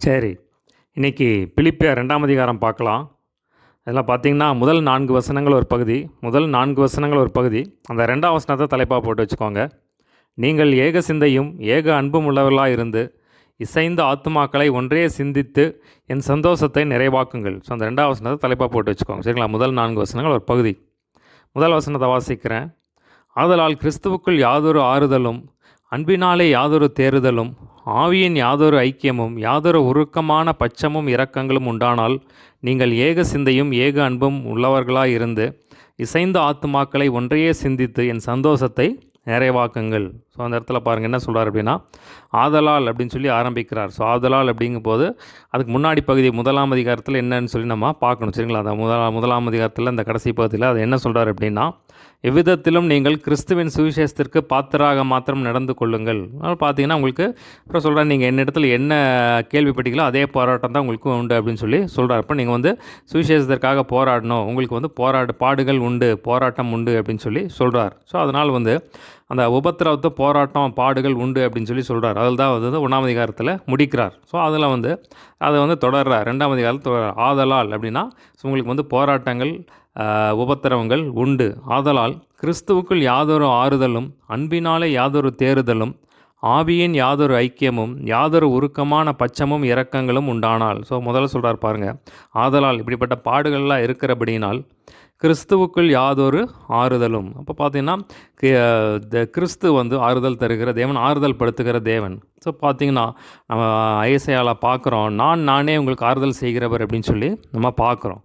சரி. இன்னைக்கு பிலிப்பியர் 2ஆம் அதிகாரம் பார்க்கலாம். அதில பார்த்தீங்கன்னா, முதல் 4 வசனங்கள் ஒரு பகுதி. முதல் 4 வசனங்கள் ஒரு பகுதி. அந்த 2ஆம் வசனத்த தலைப்பா போட்டு வச்சுக்கோங்க. நீங்கள் ஏக சிந்தையும், ஏக அன்பும் உள்ளவர்களாய் இருந்து, இசைந்த ஆத்துமாக்களை ஒன்றே சிந்தித்து, என் சந்தோஷத்தை நிறைவாக்குங்கள். ஸோ அந்த 2ஆம் வசனத்த தலைப்பா போட்டு வச்சுக்கோங்க. சரிங்களா? முதல் 4 வசனங்கள் ஒரு பகுதி. முதல் வசனத்த வாசிக்கிறேன். ஆதலால் கிறிஸ்துவுக்குள் யாதொரு ஆறுதலும், அன்பினாலே யாதொரு தேறுதலும், ஆவியின் யாதொரு ஐக்கியமும், யாதொரு உருக்கமான பட்சமும் இரக்கங்களும் உண்டானால், நீங்கள் ஏக சிந்தையும் ஏக அன்பும் உள்ளவர்களாய் இருந்து, இசைந்த ஆத்துமாக்களை ஒன்றையே சிந்தித்து என் சந்தோஷத்தை நிறைவாக்குங்கள். ஸோ அந்த இடத்துல பாருங்கள் என்ன சொல்கிறார் அப்படின்னா, ஆதலால் அப்படின்னு சொல்லி ஆரம்பிக்கிறார். ஸோ ஆதலால் அப்படிங்கும்போது அதுக்கு முன்னாடி பகுதி 1ஆம் அதிகாரத்தில் என்னன்னு சொல்லி நம்ம பார்க்கணும். சரிங்களா? அந்த முதலாம் அதிகாரத்தில் இந்த கடைசி பகுதியில் அது என்ன சொல்கிறார் அப்படின்னா, எவ்விதத்திலும் நீங்கள் கிறிஸ்துவின் சுவிசேஷத்திற்கு பாத்திராக மாத்திரம் நடந்து கொள்ளுங்கள். அதனால் பார்த்தீங்கன்னா உங்களுக்கு அப்புறம் சொல்கிறார், நீங்கள் என்னிடத்தில் என்ன கேள்விப்பட்டீங்களோ அதே போராட்டம் தான் உங்களுக்கு உண்டு அப்படின்னு சொல்லி சொல்கிறார். இப்போ நீங்கள் சுவிசேஷத்திற்காக போராடணும், உங்களுக்கு பாடுகள் உண்டு, போராட்டம் உண்டு அப்படின்னு சொல்லி சொல்கிறார். ஸோ அதனால் அந்த உபத்திரவத்தை போராட்டம் பாடுகள் உண்டு அப்படின்னு சொல்லி சொல்கிறார். அதில் தான் 1ஆம் அதிகாரத்தில் முடிக்கிறார். ஸோ அதில் அதை தொடர்றார். 2ஆம் அதிகாரத்தில் ஆதலால் அப்படின்னா உங்களுக்கு போராட்டங்கள் உபத்திரவங்கள் உண்டு. ஆதலால் கிறிஸ்துவுக்குள் யாதொரு ஆறுதலும், அன்பினாலே யாதொரு தேறுதலும், ஆவியின் யாதொரு ஐக்கியமும், யாதொரு உருக்கமான பட்சமும் இரக்கங்களும் உண்டானால். ஸோ முதல்ல சொல்கிறார் பாருங்கள், ஆதலால் இப்படிப்பட்ட பாடுகள்லாம் இருக்கிறபடினால் கிறிஸ்துவுக்குள் யாதொரு ஆறுதலும். அப்போ பார்த்தீங்கன்னா கிறிஸ்து ஆறுதல் தருகிற தேவன், ஆறுதல் படுத்துகிற தேவன். ஸோ பார்த்தீங்கன்னா நம்ம ஐஎஸ்ஐயால் பார்க்குறோம், நானே உங்களுக்கு ஆறுதல் செய்கிறவர் அப்படின்னு சொல்லி நம்ம பார்க்குறோம்.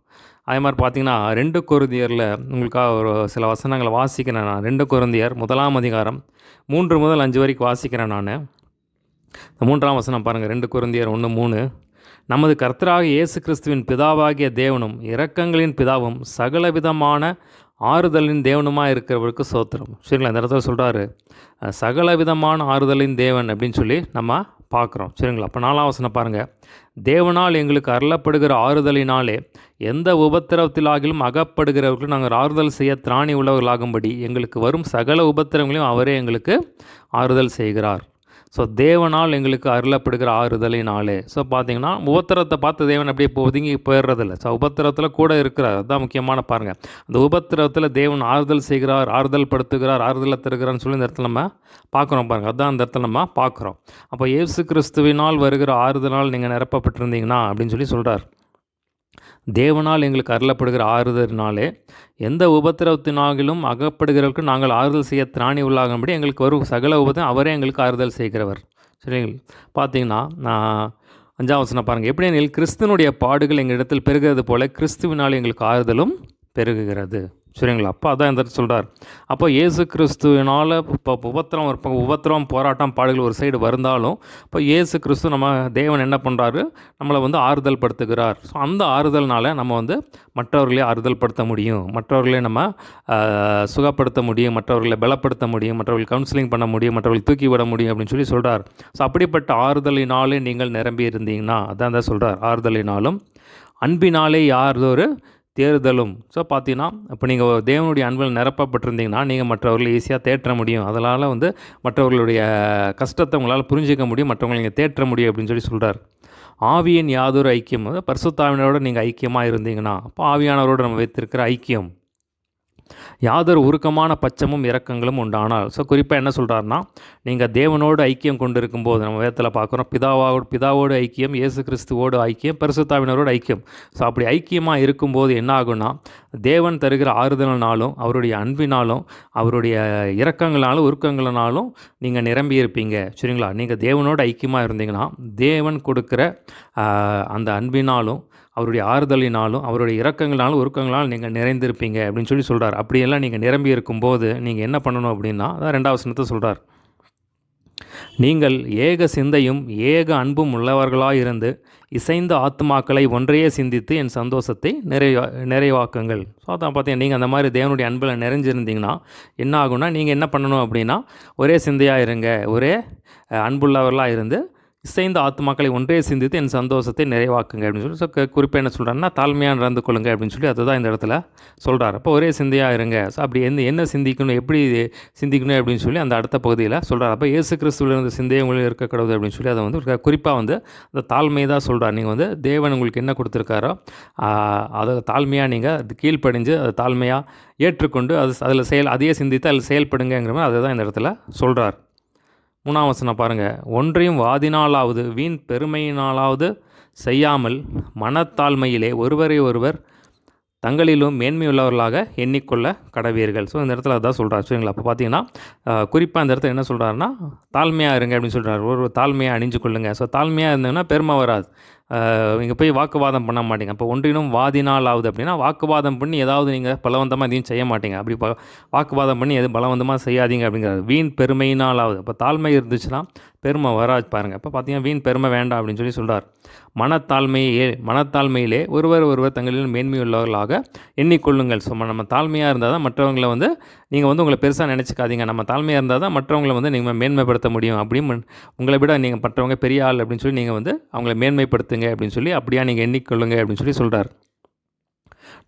அதே மாதிரி பார்த்தீங்கன்னா 2 கொரிந்தியரில் உங்களுக்காக ஒரு சில வசனங்களை வாசிக்கிறேன் நான். 2 கொரிந்தியர் 1ஆம் அதிகாரம் 3 முதல் 5 வரைக்கும் வாசிக்கிறேன் நான். இந்த 3ஆம் வசனம் பாருங்கள். 2 கொரிந்தியர் 1:3. நமது கர்த்தராக இயேசு கிறிஸ்துவின் பிதாவாகிய தேவனும் இரக்கங்களின் பிதாவும் சகலவிதமான ஆறுதலின் தேவனுமாக இருக்கிறவருக்கு சோத்திரம். சரிங்களா? இந்த இடத்துல சொல்கிறாரு சகலவிதமான ஆறுதலின் தேவன் அப்படின்னு சொல்லி நம்ம பார்க்குறோம். சரிங்களா? அப்போ 4ஆம் வசனம் பாருங்கள். தேவனால் எங்களுக்கு அருளப்படுகிற ஆறுதலினாலே எந்த உபத்திரவத்திலாகிலும் அகப்படுகிறவர்களுக்கு நாங்கள் ஆறுதல் செய்ய திராணி உள்ளவர்களாகும்படி எங்களுக்கு வரும் சகல உபத்திரவங்களையும் அவரே எங்களுக்கு ஆறுதல் செய்கிறார். ஸோ தேவனால் எங்களுக்கு அருளப்படுகிற ஆறுதலினாலே. ஸோ பார்த்தீங்கன்னா உபத்திரத்தை பார்த்து தேவன் அப்படியே ஒதுங்கி போயிடுறதில்ல. ஸோ உபத்திரத்தில் கூட இருக்கிறார். அதுதான் முக்கியமான பாருங்கள். அந்த உபத்திரத்தில் தேவன் ஆறுதல் செய்கிறார், ஆறுதல் படுத்துகிறார், ஆறுதலை தருகிறான்னு சொல்லி இந்த இடத்துல நம்ம பார்க்குறோம் பாருங்கள். அதுதான் அந்த இடத்துல நம்ம பார்க்குறோம். அப்போ இயேசு கிறிஸ்துவினால் வருகிற ஆறுதலால் நீங்கள் நிரப்பப்பட்டிருந்தீங்கன்னா அப்படின்னு சொல்லி சொல்கிறார். தேவனால் எங்களுக்கு அருளப்படுகிற ஆறுதலினாலே எந்த உபத்திரவத்தினாகிலும் அகப்படுகிறவர்களுக்கு நாங்கள் ஆறுதல் செய்ய திராணி உள்ளாகும்படி எங்களுக்கு வரும் சகல உபத்திரம் அவரே எங்களுக்கு ஆறுதல் செய்கிறவர். சரிங்களா? பார்த்தீங்கன்னா நான் 5ஆம் வசனம் பாருங்கள். எப்படி எனில் கிறிஸ்துவனுடைய பாடுகள் எங்கள் இடத்தில் பெருகிறது போல கிறிஸ்துவினால் எங்களுக்கு ஆறுதலும் பெருகுகிறது. சரிங்களா? அப்போ அதான் இந்த சொல்கிறார். அப்போ இயேசு கிறிஸ்துவினால் இப்போ உபத்திரம் போராட்டம் பாடுகள் ஒரு சைடு வந்தாலும் இப்போ இயேசு கிறிஸ்து நம்ம தேவன் என்ன பண்ணுறாரு, நம்மளை ஆறுதல் படுத்துகிறார். ஸோ அந்த ஆறுதல்னால் நம்ம மற்றவர்களே ஆறுதல் படுத்த முடியும், மற்றவர்களே நம்ம சுகப்படுத்த முடியும், மற்றவர்களை பலப்படுத்த முடியும், மற்றவர்கள் கவுன்சிலிங் பண்ண முடியும், மற்றவர்கள் தூக்கி விட முடியும் அப்படின்னு சொல்லி சொல்கிறார். ஸோ அப்படிப்பட்ட ஆறுதலினாலே நீங்கள் நிரம்பி இருந்தீங்கன்னா அதான் தான் சொல்கிறார். ஆறுதலினாலும் அன்பினாலே யாரொரு தேர்தலும். ஸோ பார்த்தீங்கன்னா இப்போ நீங்கள் தேவனுடைய அன்பில் நிரப்பப்பட்டிருந்தீங்கன்னா நீங்கள் மற்றவர்களை ஈஸியாக தேற்ற முடியும். அதனால் மற்றவர்களுடைய கஷ்டத்தை உங்களால் புரிஞ்சிக்க முடியும், மற்றவங்களை நீங்கள் தேற்ற முடியும் அப்படின்னு சொல்லி சொல்கிறார். ஆவியின் யாதொரு ஐக்கியம், பரிசுத்தாவினரோடு நீங்கள் ஐக்கியமாக இருந்தீங்கன்னா அப்போ ஆவியானவரோடு நம்ம வைத்திருக்கிற ஐக்கியம், யாதொரு உருக்கமான பட்சமும் இரக்கங்களும் உண்டானால். ஸோ குறிப்பாக என்ன சொல்கிறாருன்னா, நீங்கள் தேவனோடு ஐக்கியம் கொண்டு இருக்கும்போது நம்ம வேதத்தில் பார்க்குறோம், பிதாவோடு ஐக்கியம், இயேசு கிறிஸ்துவோடு ஐக்கியம், பரிசுத்தாவினரோடு ஐக்கியம். ஸோ அப்படி ஐக்கியமாக இருக்கும்போது என்ன ஆகும்னா, தேவன் தருகிற ஆறுதலினாலும் அவருடைய அன்பினாலும் அவருடைய இரக்கங்களாலும் உருக்கங்களினாலும் நீங்கள் நிரம்பி இருப்பீங்க. சரிங்களா? நீங்கள் தேவனோடு ஐக்கியமாக இருந்தீங்கன்னா தேவன் கொடுக்குற அந்த அன்பினாலும் அவருடைய ஆறுதலினாலும் அவருடைய இரக்கங்களாலும் உருக்கங்களாலும் நீங்கள் நிறைந்திருப்பீங்க அப்படின்னு சொல்லி சொல்கிறார். அப்படியெல்லாம் நீங்கள் நிரம்பி இருக்கும்போது நீங்கள் என்ன பண்ணணும் அப்படின்னா, அதான் 2ஆம் வசனத்தை சொல்கிறார். நீங்கள் ஏக சிந்தையும் ஏக அன்பும் உள்ளவர்களாயிருந்து இசைந்த ஆத்துமாக்களை ஒன்றையே சிந்தித்து என் சந்தோஷத்தை நிறைவாக்குங்கள். ஸோ அதான் பார்த்தீங்கன்னா நீங்கள் அந்த மாதிரி தேவனுடைய அன்பில் நிறைஞ்சிருந்தீங்கன்னா என்ன ஆகும்னா, நீங்கள் என்ன பண்ணணும் அப்படின்னா ஒரே சிந்தையாக இருங்க, ஒரே அன்புள்ளவர்களாக இருந்து இசைந்த ஆத்துமாக்களை ஒன்றே சிந்தித்து என் சந்தோஷத்தை நிறைவாக்குங்க அப்படின்னு சொல்லி குறிப்பாக என்ன சொல்கிறாருன்னா தாழ்மையாக நடந்து கொள்ளுங்க அப்படின்னு சொல்லி அதுதான் இந்த இடத்துல சொல்கிறார். அப்போ ஒரே சிந்தையாக இருங்க. ஸோ அப்படி என்ன சிந்திக்கணும், எப்படி சிந்திக்கணும் அப்படின்னு சொல்லி அந்த அடுத்த பகுதியில் சொல்கிறார். அப்போ இயேசு கிறிஸ்துவில் இருந்த சிந்தையை உங்களுக்கு இருக்க கடவுது அப்படின்னு சொல்லி அதை வந்து குறிப்பாக வந்து அந்த தாழ்மையை தான் சொல்கிறார். நீங்கள் வந்து தேவன் உங்களுக்கு என்ன கொடுத்துருக்காரோ அதை தாழ்மையாக நீங்கள் கீழ்ப்படிஞ்சு அதை தாழ்மையாக ஏற்றுக்கொண்டு அதில் அதையே சிந்தித்து அதில் செயல்படுங்கிற மாதிரி அதை தான் இந்த இடத்துல சொல்கிறார். 3ஆம் வசனம் பாருங்கள். ஒன்றையும் வாதினாலாவது வீண் பெருமையினாலாவது செய்யாமல் மனத்தாழ்மையிலே ஒருவரை ஒருவர் தங்களிலும் மேன்மையுள்ளவர்களாக எண்ணிக்கொள்ள கடவீர்கள். ஸோ இந்த இடத்துல அதான் சொல்கிறார். சரிங்களா? அப்போ பார்த்தீங்கன்னா குறிப்பாக இந்த இடத்துல என்ன சொல்கிறாருன்னா தாழ்மையாக இருங்க அப்படின்னு சொல்கிறார். ஒரு தாழ்மையாக அணிஞ்சு கொள்ளுங்க. ஸோ தாழ்மையாக இருந்தீங்கன்னா பெருமை வராது. இங்கே போய் வாக்குவாதம் பண்ண மாட்டீங்க. அப்போ ஒன்றினும் வாதினால் ஆகுது அப்படின்னா வாக்குவாதம் பண்ணி ஏதாவது நீங்கள் பலவந்தமாக எதையும் செய்ய மாட்டீங்க. அப்படி வாக்குவாதம் பண்ணி எதுவும் பலவந்தமாக செய்யாதீங்க அப்படிங்கிறது. வீண் பெருமையினால் ஆகுது. அப்போ தாழ்மை இருந்துச்சுன்னா பெருமை வராது பாருங்கள். அப்போ பார்த்தீங்கன்னா வீண் பெருமை வேண்டாம் அப்படின்னு சொல்லி சொல்கிறார். மனத்தாழ்மையிலே ஒருவர் தங்களில் மேன்மையுள்ளவர்களாக எண்ணிக்கொள்ளுங்கள். ஸோ நம்ம தாழ்மையாக இருந்தால் தான் மற்றவங்களை வந்து நீங்கள் வந்து உங்களை பெருசாக நினச்சிக்காதீங்க. நம்ம தாழ்மையாக இருந்தால் தான் மற்றவங்களை வந்து நீங்கள் மேன்மைப்படுத்த முடியும். அப்படின்னு உங்களை விட நீங்கள் மற்றவங்க பெரிய ஆள் அப்படின்னு சொல்லி நீங்கள் வந்து அவங்கள மேன்மைப்படுத்துங்க அப்படின்னு சொல்லி அப்படியா நீங்கள் எண்ணிக்கொள்ளுங்க அப்படின்னு சொல்லி சொல்கிறார்.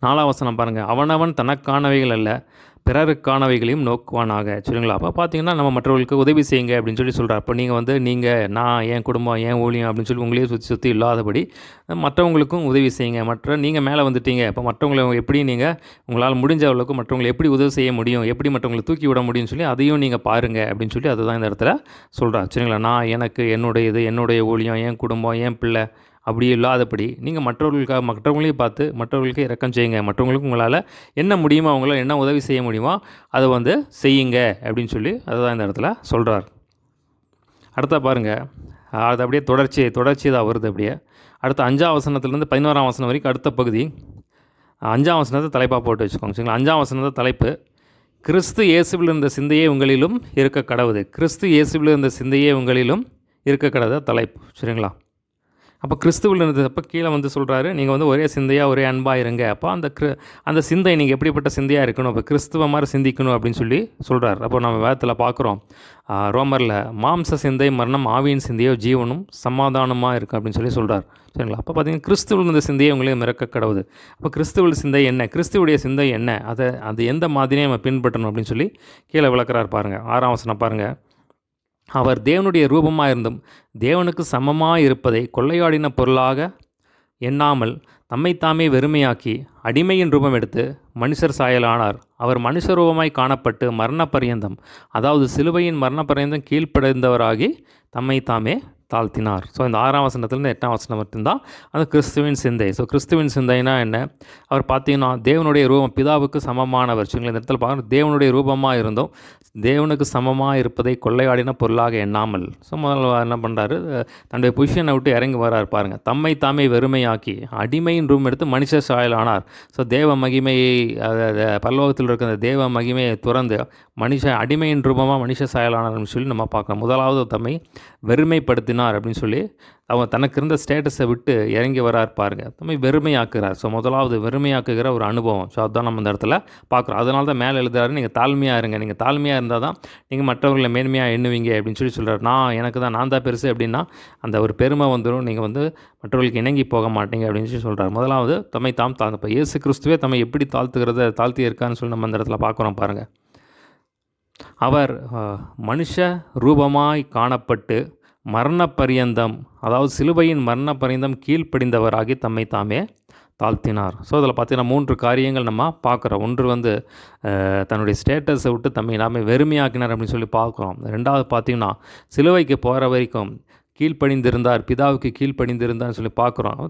4ஆம் வசனம் பாருங்கள். அவனவன் தனக்கானவைகள் அல்ல பிறருக்கானவைகளையும் நோக்குவானாக. சரிங்களா? அப்போ பார்த்தீங்கன்னா நம்ம மற்றவர்களுக்கு உதவி செய்யுங்க அப்படின்னு சொல்லி சொல்கிறார். அப்போ நீங்கள் வந்து நான் என் குடும்பம் என் ஊழியம் அப்படின்னு சொல்லி உங்களையே சுற்றி இல்லாதபடி மற்றவங்களுக்கும் உதவி செய்யுங்க. நீங்கள் மேலே வந்துட்டீங்க. அப்போ மற்றவங்களை எப்படி நீங்கள் உங்களால் முடிஞ்ச அளவுக்கு மற்றவங்களை எப்படி உதவி செய்ய முடியும், எப்படி மற்றவங்களை தூக்கி விட முடியும்னு சொல்லி அதையும் நீங்கள் பாருங்கள் அப்படின்னு சொல்லி அதுதான் இந்த இடத்துல சொல்கிறார். சரிங்களா? எனக்கு என்னுடைய ஊழியம் என் குடும்பம் என் பிள்ளை அப்படி இல்லாதபடி நீங்கள் மற்றவங்களையும் பார்த்து மற்றவர்களுக்கு இரக்கம் செய்யுங்க. மற்றவங்களுக்கு உங்களால் என்ன முடியுமோ அவங்களால் என்ன உதவி செய்ய முடியுமோ அதை வந்து செய்யுங்க அப்படின்னு சொல்லி அதுதான் இந்த இடத்துல சொல்கிறார். அடுத்த பாருங்கள். அது அப்படியே தொடர்ச்சி தான் வருது. அப்படியே அடுத்த 5ஆம் வசனத்துலேருந்து 11ஆம் வசனம் வரைக்கும் அடுத்த பகுதி. 5ஆம் வசனத்தை தலைப்பாக போட்டு வச்சுக்கோங்க. சரிங்களா? 5ஆம் வசனத்தை தலைப்பு கிறிஸ்து இயேசுவில் இருந்த சிந்தையே உங்களிலும் இருக்க கடவுது. கிறிஸ்து இயேசுவில் இருந்த சிந்தையே உங்களிலும் இருக்க கடவுது தலைப்பு. சரிங்களா? அப்போ கிறிஸ்துவில் இருந்தப்போ கீழே வந்து சொல்கிறாரு நீங்கள் வந்து ஒரே சிந்தையாக ஒரே அன்பாக இருங்க. அப்போ அந்த சிந்தை நீங்கள் எப்படிப்பட்ட சிந்தையாக இருக்கணும், அப்போ கிறிஸ்துவ மாதிரி சிந்திக்கணும் அப்படின்னு சொல்லி சொல்கிறார். அப்போ நம்ம வேதத்தில் பார்க்குறோம் ரோமரில் மாம்ச சிந்தை மரணம், ஆவியின் சிந்தையோ ஜீவனும் சமாதானமாக இருக்குது அப்படின்னு சொல்லி சொல்கிறார். சரிங்களா? அப்போ பார்த்தீங்கன்னா கிறிஸ்துவில் இருந்த சிந்தையை உங்களுக்கு மிரக்க கடவுது. அப்போ கிறிஸ்துவில் சிந்தை என்ன, கிறிஸ்துவுடைய சிந்தை என்ன, அது எந்த மாதிரியே நம்ம பின்பற்றணும் அப்படின்னு சொல்லி கீழே விளக்குறார் பாருங்கள். 6ஆம் வசனம் பாருங்கள். அவர் தேவனுடைய ரூபமாக இருந்தும் தேவனுக்கு சமமாக இருப்பதை கொள்ளையாடின பொருளாக எண்ணாமல் தம்மைத்தாமே வெறுமையாக்கி அடிமையின் ரூபம் எடுத்து மனுஷர் சாயலானார். அவர் மனுஷ ரூபமாய் காணப்பட்டு மரண பரியந்தம், அதாவது சிலுவையின் மரண பரியந்தம் கீழ்ப்படைந்தவராகி தம்மைத்தாமே தாழ்த்தினார். ஸோ இந்த 6ஆம் வசனத்துலேருந்து 8ஆம் வசனம் மட்டும்தான் அந்த கிறிஸ்துவின் சிந்தை. ஸோ கிறிஸ்துவின் சிந்தைனா என்ன, அவர் பார்த்தீங்கன்னா தேவனுடைய ரூபம் பிதாவுக்கு சமமானவர். சரிங்களா? இந்த இடத்துல பார்க்கணும் தேவனுடைய ரூபமாக இருந்தோம் தேவனுக்கு சமமாக இருப்பதை கொள்ளையாடின பொருளாக எண்ணாமல். ஸோ முதல்ல என்ன பண்ணுறாரு, தன்னுடைய பொசிஷனை விட்டு இறங்கி வரார் பாருங்கள். தம்மை தாமே வெறுமையாக்கி அடிமையின் ரூபம் எடுத்து மனுஷ சாயலானார். ஸோ தேவ மகிமையை பரலோகத்தில் இருக்கிற தேவ மகிமையை துறந்து அடிமையின் ரூபமாக மனுஷ சாயலானார்னு சொல்லி நம்ம பார்க்கணும். முதலாவது தம்மை வெறுமைப்படுத்தினார் அப்படின்னு சொல்லி அவன் தனக்கு இருந்த ஸ்டேட்டஸை விட்டு இறங்கி வரார் பாருங்கள். தம்மை வெறுமையாக்குறார். ஸோ முதலாவது வெறுமையாக்குகிற ஒரு அனுபவம். ஸோ அதுதான் நம்ம இந்த இடத்துல பார்க்குறோம். அதனால தான் மேலே எழுதுறாரு நீங்கள் தாழ்மையாக இருங்க. நீங்கள் தாழ்மையாக இருந்தால் தான் நீங்கள் மற்றவர்களை மேன்மையாக எண்ணுவீங்க அப்படின்னு சொல்லி சொல்கிறார். நான் தான் பெருசு அப்படின்னா அந்த ஒரு பெருமை வந்துடும். நீங்கள் வந்து மற்றவர்களுக்கு இணங்கி போக மாட்டீங்க அப்படின்னு சொல்லி சொல்கிறார். முதலாவது தம்மை தாழ்ந்த இப்போ இயேசு கிறிஸ்துவே தம்மை எப்படி தாழ்த்தி இருக்கான்னு சொல்லி நம்ம இந்த இடத்துல பார்க்குறோம் பாருங்கள். அவர் மனுஷ ரூபமாய் காணப்பட்டு மரண பரியந்தம், அதாவது சிலுவையின் மரண பரியந்தம் கீழ்ப்படிந்தவராகி தம்மை தாமே தாழ்த்தினார். ஸோ அதில் பார்த்தீங்கன்னா 3 காரியங்கள் நம்ம பார்க்குறோம். ஒன்று வந்து தன்னுடைய ஸ்டேட்டஸை விட்டு தம்மை நாமே வெறுமையாக்கினார் அப்படின்னு சொல்லி பார்க்குறோம். 2வது பார்த்தீங்கன்னா சிலுவைக்கு போகிற வரைக்கும் கீழ்ப்படிந்திருந்தார், பிதாவுக்கு கீழ்ப்படிந்திருந்தார்னு சொல்லி பார்க்குறோம்.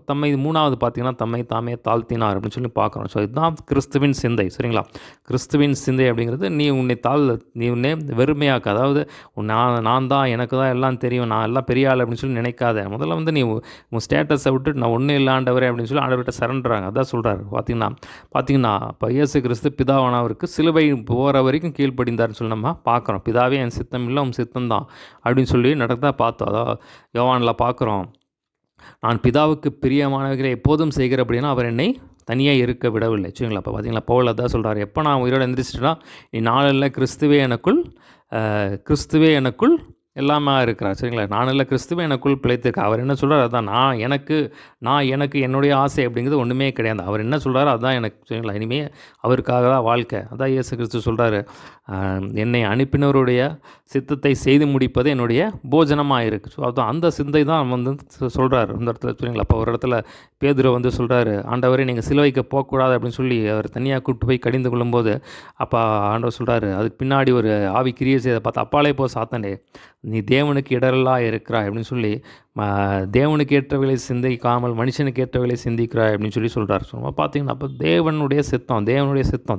3வது பார்த்தீங்கன்னா தம்மை தாமே தாழ்த்தினார் அப்படின்னு சொல்லி பார்க்குறோம். ஸோ இதுதான் கிறிஸ்துவின் சிந்தை. சரிங்களா? கிறிஸ்துவின் சிந்தை அப்படிங்கிறது நீ உன்னை வெறுமையாக்க, அதாவது நான் தான் எனக்கு தான் எல்லாம் தெரியும், நான் எல்லாம் பெரிய ஆள் அப்படின்னு சொல்லி நினைக்காத. முதல்ல வந்து நீ உன் ஸ்டேட்டஸை விட்டு நான் ஒன்றும் இல்லை ஆண்டவரே அப்படின்னு சொல்லி ஆண்டவர்கிட்ட சரண்டராங்க. அதான் சொல்கிறார். பார்த்தீங்கன்னா இப்போ இயேசு கிறிஸ்து பிதாவானவருக்கு சிலுவை போகிற வரைக்கும் கீழ்ப்படிந்தார்னு சொல்லி நம்ம பார்க்குறோம். பிதாவே என் சித்தம் இல்லை உன் சித்தம் தான் அப்படின்னு சொல்லி நடந்தா பார்த்தோம். அதாவது யோவானில் பார்க்குறோம், நான் பிதாவுக்கு பிரியமானவர்களை எப்போதும் செய்கிற அப்படின்னா அவர் என்னை தனியாக இருக்க விடவில்லை. சரிங்களா? அப்போ பார்த்தீங்களா பவுல் அதான் சொல்கிறார், எப்போ நான் உயிரோடு எந்திரிச்சிட்டேன்னா நீ நாளில் கிறிஸ்துவே எனக்குள் எல்லாமே இருக்கிறார். சரிங்களா? நான் இல்லை, கிறிஸ்துவே எனக்குள் பிழைத்திருக்கார். அவர் என்ன சொல்கிறார் அதான். எனக்கு என்னுடைய ஆசை அப்படிங்கிறது ஒன்றுமே கிடையாது. அவர் என்ன சொல்கிறாரோ அதுதான் எனக்கு. சரிங்களா? இனிமேல் அவருக்காக தான் வாழ்க்கை. அதான் இயேசு கிறிஸ்து சொல்கிறாரு, என்னை அனுப்பினவருடைய சித்தத்தை செய்து முடிப்பது என்னுடைய போஜனமாக இருக்குது. ஸோ அதுதான் அந்த சிந்தை தான் வந்து சொல்கிறார் இந்த இடத்துல. சரிங்களா? அப்போ ஒரு இடத்துல பேதுரு வந்து சொல்கிறாரு, ஆண்டவரே நீங்கள் சிலுவைக்கு போகக்கூடாது அப்படின்னு சொல்லி அவர் தனியாக கூப்பிட்டு போய் கடிந்து கொள்ளும்போது, அப்போ ஆண்டவர் சொல்கிறாரு, அதுக்கு பின்னாடி ஒரு ஆவி கிரியை செய்த பார்த்து, அப்பாலே போ சாத்தானே, நீ தேவனுக்கு இடரலாக இருக்கிறாய் அப்படின்னு சொல்லி, தேவனுக்கு ஏற்றவர்களை சிந்திக்காமல் மனுஷனுக்கு ஏற்றவர்களை சிந்திக்கிறாய் அப்படின்னு சொல்லி சொல்கிறார். ஸோ நம்ம பார்த்தீங்கன்னா அப்போ தேவனுடைய சித்தம்,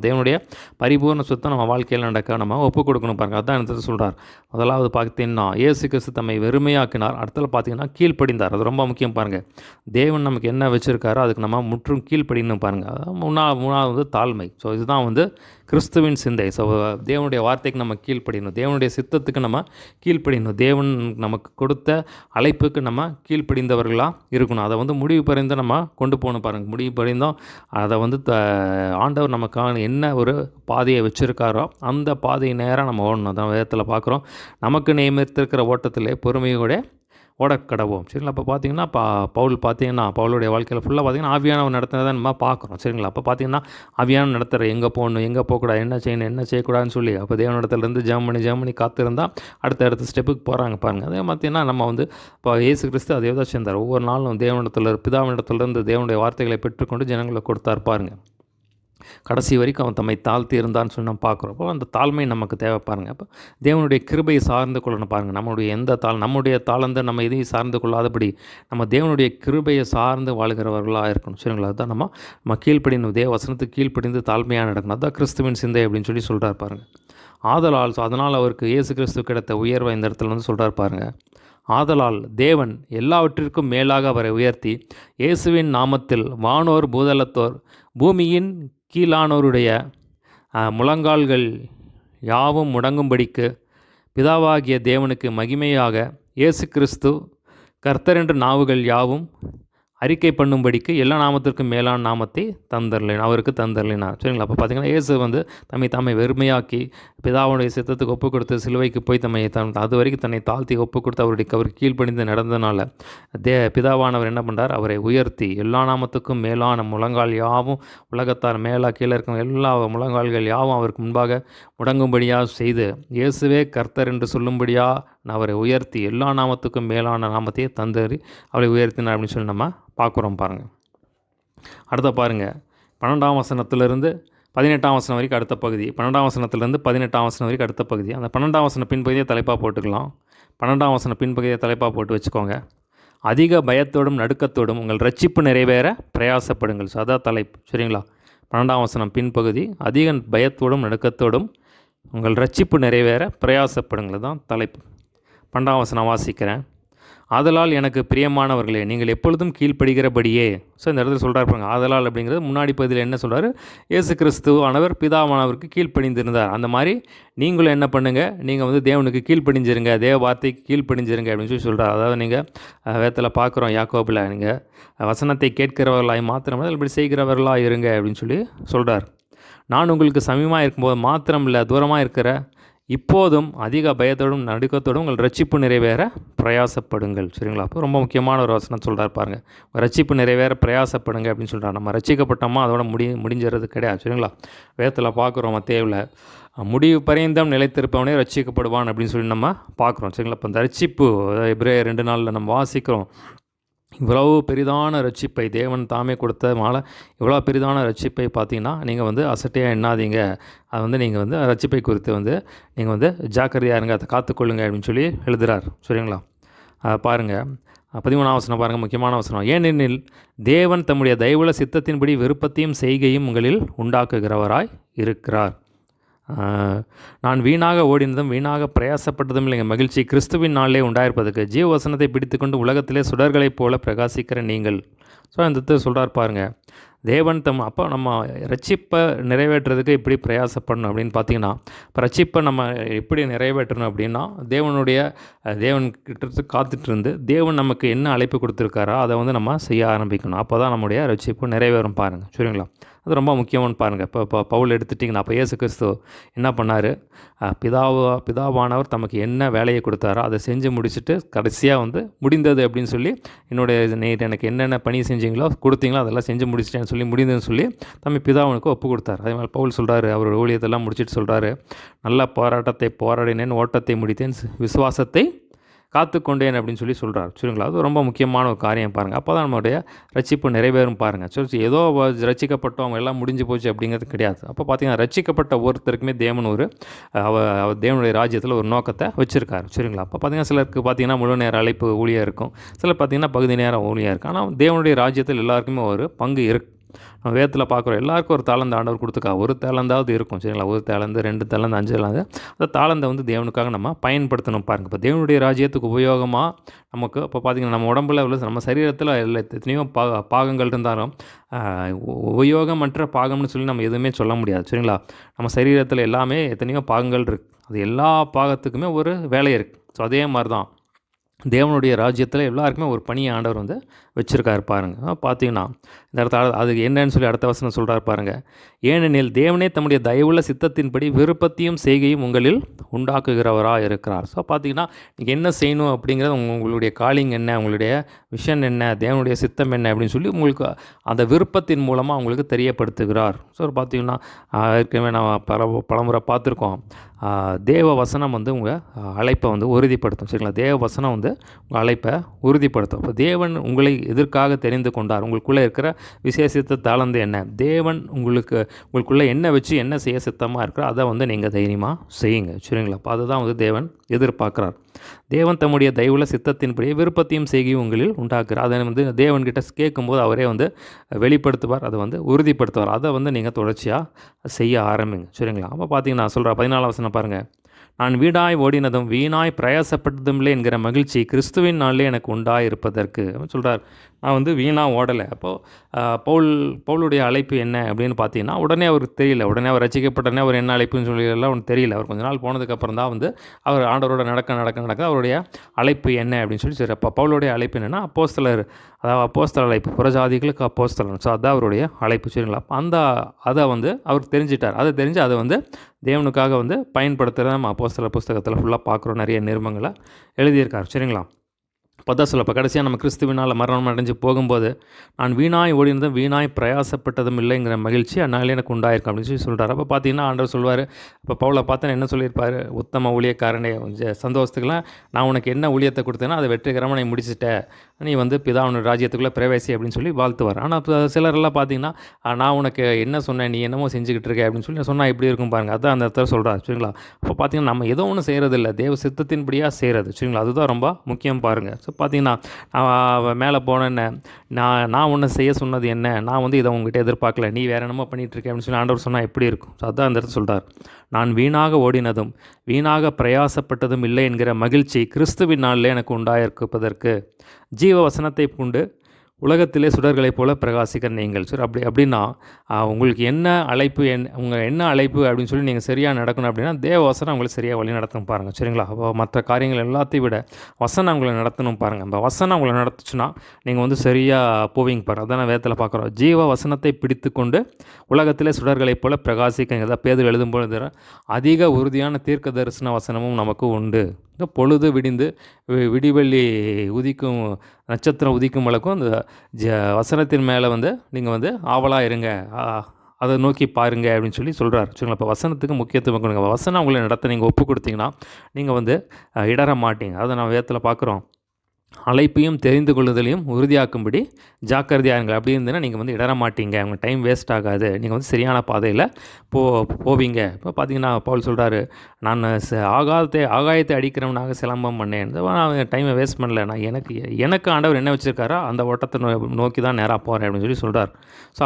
தேவனுடைய பரிபூர்ண சுத்தம் நம்ம வாழ்க்கையில் நடக்க நம்ம ஒப்புக் கொடுக்கணும் பாருங்கள். அதான் எனக்கு சொல்கிறார். முதலாவது பார்த்தீங்கன்னா இயேசு கிறிஸ்து தம்மை வெறுமையாக்கினார். அடுத்தது பார்த்தீங்கன்னா கீழ்ப்படிந்தார். அது ரொம்ப முக்கியம் பாருங்கள். தேவன் நமக்கு என்ன வச்சுருக்காரோ அதுக்கு நம்ம முற்றும் கீழ்ப்படின்னு பாருங்கள். மூணாவது வந்து தாழ்மை. ஸோ இதுதான் வந்து கிறிஸ்துவின் சிந்தை. ஸோ தேவனுடைய வார்த்தைக்கு நம்ம கீழ்ப்படியணும், தேவனுடைய சித்தத்துக்கு நம்ம கீழ்ப்படியணும், தேவன் நமக்கு கொடுத்த அழைப்புக்கு நம்ம கீழ்ப்படிந்தவர்களாக இருக்கணும். அதை வந்து முடிவு பறிந்து நம்ம கொண்டு போகணும் பாருங்கள். முடிவு பறிந்தோம் அதை வந்து ஆண்டவர் நமக்கான என்ன ஒரு பாதையை வச்சுருக்காரோ அந்த பாதையை நேராக நம்ம ஓடணும். அதான் வேதத்தில் பார்க்குறோம், நமக்கு நியமித்திருக்கிற ஓட்டத்திலே பொறுமையோட ஓடக்கடவோம். சரிங்களா? அப்போ பார்த்தீங்கன்னா பவுலுடைய வாழ்க்கையில் ஃபுல்லாக பார்த்தீங்கன்னா ஆவியானவர் நடத்துனதை நம்ம பார்க்குறோம். சரிங்களா? அப்போ பார்த்தீங்கன்னா ஆவியானவர் நடத்துகிற எங்கே போகணும், எங்கே போகக்கூடாது, என்ன செய்யணும், என்ன செய்யக்கூடாதுன்னு சொல்லி அப்போ தேவனிடத்துலேருந்து ஜெபம் பண்ணி காத்திருந்தால் அடுத்த ஸ்டெப்புக்கு போகிறாங்க பாருங்கள். அதே பார்த்தீங்கன்னா நம்ம வந்து இப்போ இயேசு கிறிஸ்து அதே தான் சேர்ந்தார். ஒவ்வொரு நாளும் பிதாவினிடத்துலேருந்து தேவனுடைய வார்த்தைகளை பெற்றுக்கொண்டு ஜனங்களை கொடுத்தார் பாருங்கள். கடைசி வரைக்கும் அவன் தம்மை தாழ்த்தி இருந்தான்னு சொல்லி நம்ம பார்க்குறப்போ அந்த தாழ்மை நமக்கு தேவை பாருங்கள். அப்போ தேவனுடைய கிருபையை சார்ந்து கொள்ளணும் பாருங்கள். நம்முடைய தாளந்து நம்ம எதையும் சார்ந்து கொள்ளாதபடி நம்ம தேவனுடைய கிருபையை சார்ந்து வாழ்கிறவர்களாக இருக்கணும். சரிங்களா? அதுதான் நம்ம கீழ்ப்படிணும், தேவ வசனத்துக்கு கீழ்ப்படிந்து தாழ்மையாக நடக்கணும். அதுதான் கிறிஸ்துவின் சிந்தை அப்படின்னு சொல்லி சொல்கிறார் பாருங்கள். அதனால் அவருக்கு இயேசு கிறிஸ்து கிடைத்த உயர்வை இந்த இடத்துல வந்து சொல்கிறார் பாருங்கள். ஆதலால் தேவன் எல்லாவற்றிற்கும் மேலாக அவரை உயர்த்தி இயேசுவின் நாமத்தில் வானோர் பூதலத்தோர் பூமியின் கீழானோருடைய முழங்கால்கள் யாவும் முடங்கும்படிக்கு பிதாவாகிய தேவனுக்கு மகிமையாக இயேசு கிறிஸ்து கர்த்தர் என்ற நாவுகள் யாவும் அறிக்கை பண்ணும்படிக்கு எல்லா நாமத்திற்கும் மேலான நாமத்தை அவருக்கு தந்தரலினார். சரிங்களா? அப்போ பார்த்தீங்கன்னா இயேசு வந்து தம்மை வெறுமையாக்கி பிதாவுடைய சித்தத்துக்கு ஒப்பு கொடுத்து சிலுவைக்கு போய் அது வரைக்கும் தன்னை தாழ்த்தி ஒப்பு கொடுத்து அவருக்கு கீழ்ப்படிந்து நடந்ததுனால பிதாவானவர் என்ன பண்ணுறார், அவரை உயர்த்தி எல்லா நாமத்துக்கும் மேலான முழங்கால் யாவும் உலகத்தார் மேலாக கீழே இருக்கும் எல்லா முழங்கால்கள் யாவும் அவருக்கு முன்பாக முடங்கும்படியாக செய்து இயேசுவே கர்த்தர் என்று சொல்லும்படியாக அவரை உயர்த்தி எல்லா நாமத்துக்கும் மேலான நாமத்தையே தந்தறி அவரை உயர்த்தினார் அப்படின்னு சொல்லி நம்ம பார்க்குறோம் பாருங்கள். அடுத்த பாருங்கள், 12ஆம் வசனத்திலிருந்து 18ஆம் வசனம் வரைக்கும் அடுத்த பகுதி. 12ஆம் வசனத்திலிருந்து 18ஆம் வசனம் வரைக்கும் அடுத்த பகுதி. அந்த 12ஆம் வசனம் பின்பகுதியை தலைப்பாக போட்டுக்கலாம். 12ஆம் வசனம் பின்பகுதியை தலைப்பாக போட்டு வச்சுக்கோங்க. அதிக பயத்தோடும் நடுக்கத்தோடும் உங்கள் ரட்சிப்பு நிறைவேற பிரயாசப்படுங்கள். ஸோ அதான் தலைப்பு. சரிங்களா? 12ஆம் வசனம் பின்பகுதி, அதிக பயத்தோடும் நடுக்கத்தோடும் உங்கள் ரட்சிப்பு நிறைவேற பிரயாசப்படுங்கள் தான் தலைப்பு. 12ஆம் வசனம் வாசிக்கிறேன். ஆதலால் எனக்கு பிரியமானவர்களே, நீங்கள் எப்பொழுதும் கீழ்ப்படுகிறபடியே. ஸோ இந்த இடத்துல சொல்கிறார் பாருங்க. ஆதலால் அப்படிங்கிறது முன்னாடி பகுதியில் என்ன சொல்கிறார், இயேசு கிறிஸ்து ஆனவர் பிதாவானவருக்கு கீழ்ப்படிந்திருந்தார். அந்த மாதிரி நீங்களும் என்ன பண்ணுங்கள், நீங்கள் வந்து தேவனுக்கு கீழ்ப்படிஞ்சிருங்க, தேவ வார்த்தைக்கு கீழ்ப்படிஞ்சிருங்க அப்படின்னு சொல்லி சொல்கிறார். அதாவது நீங்கள் வேதத்தில் பார்க்குறோம், யாக்கோபில் நீங்கள் வசனத்தை கேட்கிறவர்களாய் மாத்திரமல்ல இப்படி செய்கிறவர்களாக இருங்க அப்படின்னு சொல்லி சொல்கிறார். நான் உங்களுக்கு சமீபமாக இருக்கும்போது மாத்திரம் இல்லை, தூரமாக இருக்கிற இப்போதும் அதிக பயத்தோடும் நடுக்கத்தோடும் உங்கள் ரட்சிப்பு நிறைவேற பிரயாசப்படுங்கள். சரிங்களா? அப்போ ரொம்ப முக்கியமான ஒரு வசனம் சொல்கிறார் பாருங்கள். ரட்சிப்பு நிறைவேற பிரயாசப்படுங்க அப்படின்னு சொல்கிறார். நம்ம ரட்சிக்கப்பட்டோமா அதோட முடிஞ்சிறது கிடையாது. சரிங்களா? வேதத்தில் பார்க்குறோம், மத்தேயுவில் முடிவு பரியந்தம் நிலைத்திருப்பவனே ரட்சிக்கப்படுவான் அப்படின்னு சொல்லி நம்ம பார்க்குறோம். சரிங்களா? இப்போ இந்த ரட்சிப்பு எபிரேயர் 2 நாளில் நம்ம வாசிக்கிறோம். இவ்வளவு பெரிதான ரட்சிப்பை தேவன் தாமே கொடுத்ததுனால இவ்வளோ பெரிதான ரட்சிப்பை பார்த்தீங்கன்னா நீங்கள் வந்து அசட்டையாக எண்ணாதீங்க. அது வந்து நீங்கள் வந்து ரட்சிப்பை குறித்து வந்து நீங்கள் வந்து ஜாக்கிரதையாக இருங்க, அதை காத்துக்கொள்ளுங்க அப்படின்னு சொல்லி எழுதுகிறார். சரிங்களா? பாருங்கள், 13ஆம் வசனம் பாருங்கள், முக்கியமான வசனம். ஏனெனில் தேவன் தம்முடைய தயவுள்ள சித்தத்தின்படி விருப்பத்தையும் செய்கையும் உங்களில் உண்டாக்குகிறவராய் இருக்கிறார். நான் வீணாக ஓடினதும் வீணாக பிரயாசப்பட்டதும் இல்லைங்க மகிழ்ச்சி கிறிஸ்துவின் நாளிலே உண்டாயிருப்பதற்கு ஜீவவசனத்தை பிடித்துக்கொண்டு உலகத்திலே சுடர்களைப் போல பிரகாசிக்கிற நீங்கள். ஸோ இந்த சொல்கிறார் பாருங்கள். தேவன் அப்போ நம்ம ரட்சிப்பை நிறைவேற்றுறதுக்கு எப்படி பிரயாசப்படணும் அப்படின்னு பார்த்தீங்கன்னா, இப்போ ரட்சிப்பை நம்ம எப்படி நிறைவேற்றணும் அப்படின்னா தேவன்கிட்ட காத்துட்டு இருந்து தேவன் நமக்கு என்ன அழைப்பு கொடுத்துருக்காரோ அதை வந்து நம்ம செய்ய ஆரம்பிக்கணும். அப்போ தான் நம்முடைய ரட்சிப்பு நிறைவேறும் பாருங்கள். சரிங்களா? அது ரொம்ப முக்கியம்னு பாருங்கள். இப்போ பவுல் எடுத்துட்டிங்கன்னா, அப்போ இயேசு கிறிஸ்து என்ன பண்ணார்? பிதாவானவர் தமக்கு என்ன வேலையை கொடுத்தாரோ அதை செஞ்சு முடிச்சுட்டு கடைசியாக வந்து முடிந்தது அப்படின்னு சொல்லி, நீர் எனக்கு என்னென்ன பணி செஞ்சீங்களோ கொடுத்தீங்களோ அதெல்லாம் செஞ்சு முடிச்சிட்டேன்னு சொல்லி முடிந்ததுன்னு சொல்லி தம்மை பிதாவனுக்கு ஒப்பு கொடுத்தார். அதே மாதிரி பவுல் சொல்கிறாரு, அவரோட ஊழியத்தெல்லாம் முடிச்சுட்டு சொல்கிறாரு, நல்ல போராட்டத்தை போராடினேன், ஓட்டத்தை முடித்தேன், விசுவாசத்தை காத்துக்கொண்டேன் அப்படின்னு சொல்லி சொல்கிறார். சரிங்களா? அது ரொம்ப முக்கியமான ஒரு காரியம் பாருங்கள். அப்போ தான் நம்மளுடைய ரட்சிப்பு நிறைவேறும் பாருங்கள். சரி, ஏதோ ரட்சிக்கப்பட்டவங்க எல்லாம் முடிஞ்சு போச்சு அப்படிங்கிறது கிடையாது. அப்போ பார்த்தீங்கன்னா ரட்சிக்கப்பட்ட ஒருத்தருக்குமே தேவன் ஒரு தேவனுடைய ராஜ்யத்தில் ஒரு நோக்கத்தை வச்சுருக்காரு. சரிங்களா? அப்போ பார்த்தீங்கன்னா சிலருக்கு பார்த்தீங்கன்னா முழு நேர அழைப்பு ஊழியாக இருக்கும், சிலர் பார்த்தீங்கன்னா பகுதி நேரம் ஊழியாக இருக்கும். ஆனால் தேவனுடைய ராஜ்யத்தில் எல்லாருக்குமே ஒரு பங்கு இருக்குது. நம்ம வேதத்தில் பார்க்குறோம், எல்லாருக்கும் ஒரு தாளந்து ஆண்டவர் கொடுத்துக்கா. ஒரு தாளந்தாவது இருக்கும். சரிங்களா? ஒரு தாளந்து, 2 தாளந்து, 5 தாளந்து. அந்த தாளந்தை வந்து தேவனுக்காக நம்ம பயன்படுத்தணும் பாருங்கள். இப்போ தேவனுடைய ராஜ்யத்துக்கு உபயோகமாக நமக்கு இப்போ பார்த்திங்கன்னா நம்ம உடம்புல உள்ள நம்ம சரீரத்தில் எத்தனையோ பாகங்கள் இருந்தாலும் உபயோகமற்ற பாகம்னு சொல்லி நம்ம எதுவுமே சொல்ல முடியாது. சரிங்களா? நம்ம சரீரத்தில் எல்லாமே எத்தனையோ பாகங்கள் இருக்குது. அது எல்லா பாகத்துக்குமே ஒரு வேலை இருக்குது. ஸோ அதே மாதிரி தான் தேவனுடைய ராஜ்யத்தில் எல்லாருக்குமே ஒரு பணியை ஆண்டவர் வந்து வச்சுருக்காரு பாருங்கள். பார்த்தீங்கன்னா இந்த இடத்துல அது என்னன்னு சொல்லி அடுத்த வசனம் சொல்கிறார் பாருங்கள். ஏனெனில் தேவனே தம்முடைய தயவுள்ள சித்தத்தின்படி விருப்பத்தையும் செய்கையும் உங்களில் உண்டாக்குகிறவராக இருக்கிறார். ஸோ பார்த்தீங்கன்னா நீங்கள் என்ன செய்யணும் அப்படிங்கிறது உங்களுடைய காலிங் என்ன, உங்களுடைய விஷன் என்ன, தேவனுடைய சித்தம் என்ன அப்படின்னு சொல்லி உங்களுக்கு அந்த விருப்பத்தின் மூலமாக உங்களுக்கு தெரியப்படுத்துகிறார். ஸோ பார்த்தீங்கன்னா ஏற்கனவே நான் பலமுறை பார்த்துருக்கோம், தேவ வசனம் வந்து உங்கள் அழைப்பை வந்து உறுதிப்படுத்தும். சரிங்களா? தேவ வசனம் வந்து உங்கள் அழைப்பை உறுதிப்படுத்தும். இப்போ தேவன் உங்களை எதற்காக தெரிந்து கொண்டார், உங்களுக்குள்ளே இருக்கிற விசேஷித்த தாளந்து என்ன, தேவன் உங்களுக்குள்ளே என்ன வச்சு என்ன செய்ய சித்தமாக இருக்கிற அதை வந்து நீங்கள் தைரியமாக செய்யுங்க. சரிங்களா? அப்போ அதுதான் வந்து தேவன் எதிர்பார்க்குறார். தேவன் தம்முடைய தயவுள்ள சித்தத்தின்படி விருப்பத்தையும் செய்கையும் உங்களில் உண்டாக்குறார். அதை வந்து தேவன்கிட்ட கேட்கும்போது அவரே வந்து வெளிப்படுத்துவார், அதை வந்து உறுதிப்படுத்துவார். அதை வந்து நீங்கள் தொடர்ச்சியாக செய்ய ஆரம்பிங்க. சரிங்களா? அப்போ பார்த்தீங்கன்னா நான் சொல்கிறேன் 14 வசனம் பாருங்கள். நான் வீணாய் ஓடினதும் வீணாய் பிரயாசப்பட்டதும் இல்லை என்கிற மகிழ்ச்சி கிறிஸ்துவின் நாளிலே எனக்கு உண்டாயிருப்பதற்கு சொல்கிறார். நான் வந்து வீணாக ஓடலை. அப்போது பவுலுடைய அழைப்பு என்ன அப்படின்னு பார்த்தீங்கன்னா உடனே அவருக்கு தெரியல. உடனே அவர் ரசிக்கப்பட்டனே அவர் என்ன அழைப்புன்னு சொல்லி எல்லாம் ஒன்று தெரியல. அவர் கொஞ்ச நாள் போனதுக்கப்புறம் தான் வந்து அவர் ஆண்டவரோட நடக்க அவருடைய அழைப்பு என்ன அப்படின்னு சொல்லி சரி. அப்போ பவுலுடைய அழைப்பு என்னென்னா அப்போஸ்தலர், அதாவது அப்போஸ்தலர் அழைப்பு, புறஜாதிகளுக்கு அப்போஸ்தலர். ஸோ அதுதான் அவருடைய அழைப்பு. சரிங்களா? அதை வந்து அவர் தெரிஞ்சிட்டார். அதை தெரிஞ்சு அதை வந்து தேவனுக்காக வந்து பயன்படுத்துகிறத நம்ம அப்போஸ்தலர் புஸ்தகத்தில் ஃபுல்லாக பார்க்குறோம். நிறைய நிருபங்களை எழுதியிருக்கார். சரிங்களா? அப்போதான் சொல்ல, இப்போ கடைசியாக நம்ம கிறிஸ்துவினால் மரணம் அடைஞ்சு போகும்போது நான் வீணாய் ஓடினதும் வீணாய் பிரயாசப்பட்டதும் இல்லைங்கிற மகிழ்ச்சி அதனால எனக்கு உண்டாயிருக்கும் அப்படின்னு சொல்லி சொல்கிறார். அப்போ பார்த்தீங்கன்னா ஆண்டவர் சொல்வார், இப்போ பவுலை பார்த்தா என்ன சொல்லியிருப்பார், உத்தம ஊழியக்காரனே சந்தோஷத்துக்குலாம் நான் உனக்கு என்ன ஊழியத்தை கொடுத்தேன்னா அதை வெற்றிகரமாக நீ முடிச்சுட்டேன், நீ வந்து பிதாவின் ராஜ்யத்துக்குள்ளே பிரவேசி அப்படின்னு சொல்லி வாழ்த்துவார். ஆனால் இப்போ சிலரெல்லாம் பார்த்தீங்கன்னா நான் உனக்கு என்ன சொன்னேன், நீ என்னமோ செஞ்சுக்கிட்டு இருக்க அப்படின்னு சொல்லி சொன்னால் எப்படி இருக்கும் பாருங்கள். அதுதான் அந்த இடத்துல சொல்கிறார். சரிங்களா? அப்போ பார்த்தீங்கன்னா நம்ம ஏதோ ஒன்றும் செய்கிறதில்ல, தேவ சித்தத்தின்படியாக செய்கிறது. சரிங்களா? அதுதான் ரொம்ப முக்கியம் பாருங்கள். ஸோ பார்த்தீங்கன்னா மேலே போனேன்னு நான் ஒன்று செய்ய சொன்னது என்ன, நான் வந்து இதை உங்ககிட்ட எதிர்பார்க்கல, நீ வேறு என்னமோ பண்ணிகிட்ருக்கேன் அப்படின்னு சொல்லி ஆண்டவர் சொன்னால் எப்படி இருக்கும். ஸோ அதுதான் அந்த இடத்துல சொல்கிறார். நான் வீணாக ஓடினதும் வீணாக பிரயாசப்பட்டதும் இல்லை என்கிற மகிழ்ச்சி கிறிஸ்துவின் நாளில் எனக்கு உண்டாயிருப்பதற்கு ஜீவ வசனத்தை கொண்டு உலகத்திலே சுடர்களைப் போல பிரகாசிக்கிற நீங்கள். சரி, அப்படின்னா உங்களுக்கு என்ன அழைப்பு, உங்கள் என்ன அழைப்பு அப்படின்னு சொல்லி நீங்கள் சரியாக நடக்கணும் அப்படின்னா தேவ வசனம் உங்களை சரியாக வழி நடத்தணும் பாருங்கள். சரிங்களா? அப்போ மற்ற காரியங்கள் எல்லாத்தையும் விட வசனம் உங்களை நடத்தணும் பாருங்கள். அந்த வசனம் உங்களை நடத்துச்சுன்னா நீங்கள் வந்து சரியாக போவீங்க பாருங்கள். அதான் வேதத்தில் பார்க்குறோம், ஜீவ வசனத்தை பிடித்து கொண்டு உலகத்திலே சுடர்களைப் போல பிரகாசிக்க பேதுரு எழுதும்போது அதிக உறுதியான தீர்க்க தரிசன வசனமும் நமக்கு உண்டு. பொழுது விடிந்து விடிவெள்ளி உதிக்கும் நட்சத்திரம் உதிக்கும் வழக்கம் அந்த வசனத்தின் மேலே வந்து நீங்கள் வந்து ஆவலாக இருங்க, அதை நோக்கி பாருங்க அப்படின்னு சொல்லி சொல்கிறார். சரிங்களா? இப்போ வசனத்துக்கு முக்கியத்துவம் கொடுங்க. வசனம் உங்களை நடத்த நீங்கள் ஒப்பு கொடுத்தீங்கன்னா நீங்கள் வந்து இடற மாட்டீங்க. அதை நான் வேதத்தில் பார்க்குறோம். அழைப்பையும் தெரிந்து கொள்ளுதலையும் உறுதியாக்கும்படி ஜாக்கிரதையாக இருங்க. அப்படி இருந்ததுன்னா நீங்கள் வந்து இடற மாட்டீங்க, உங்கள் டைம் வேஸ்ட் ஆகாது, நீங்கள் வந்து சரியான பாதையில் போவீங்க. இப்போ பார்த்தீங்கன்னா பவுல் சொல்கிறாரு, நான் ஆகாயத்தை அடிக்கிறவனாக சிலம்பம் பண்ணேன், நான் டைமை வேஸ்ட் பண்ணல, நான் எனக்கு ஆண்டவர் என்ன வச்சுருக்காரோ அந்த ஓட்டத்தை நோக்கி தான் நேராக போகிறேன் அப்படின்னு சொல்லி சொல்கிறார். ஸோ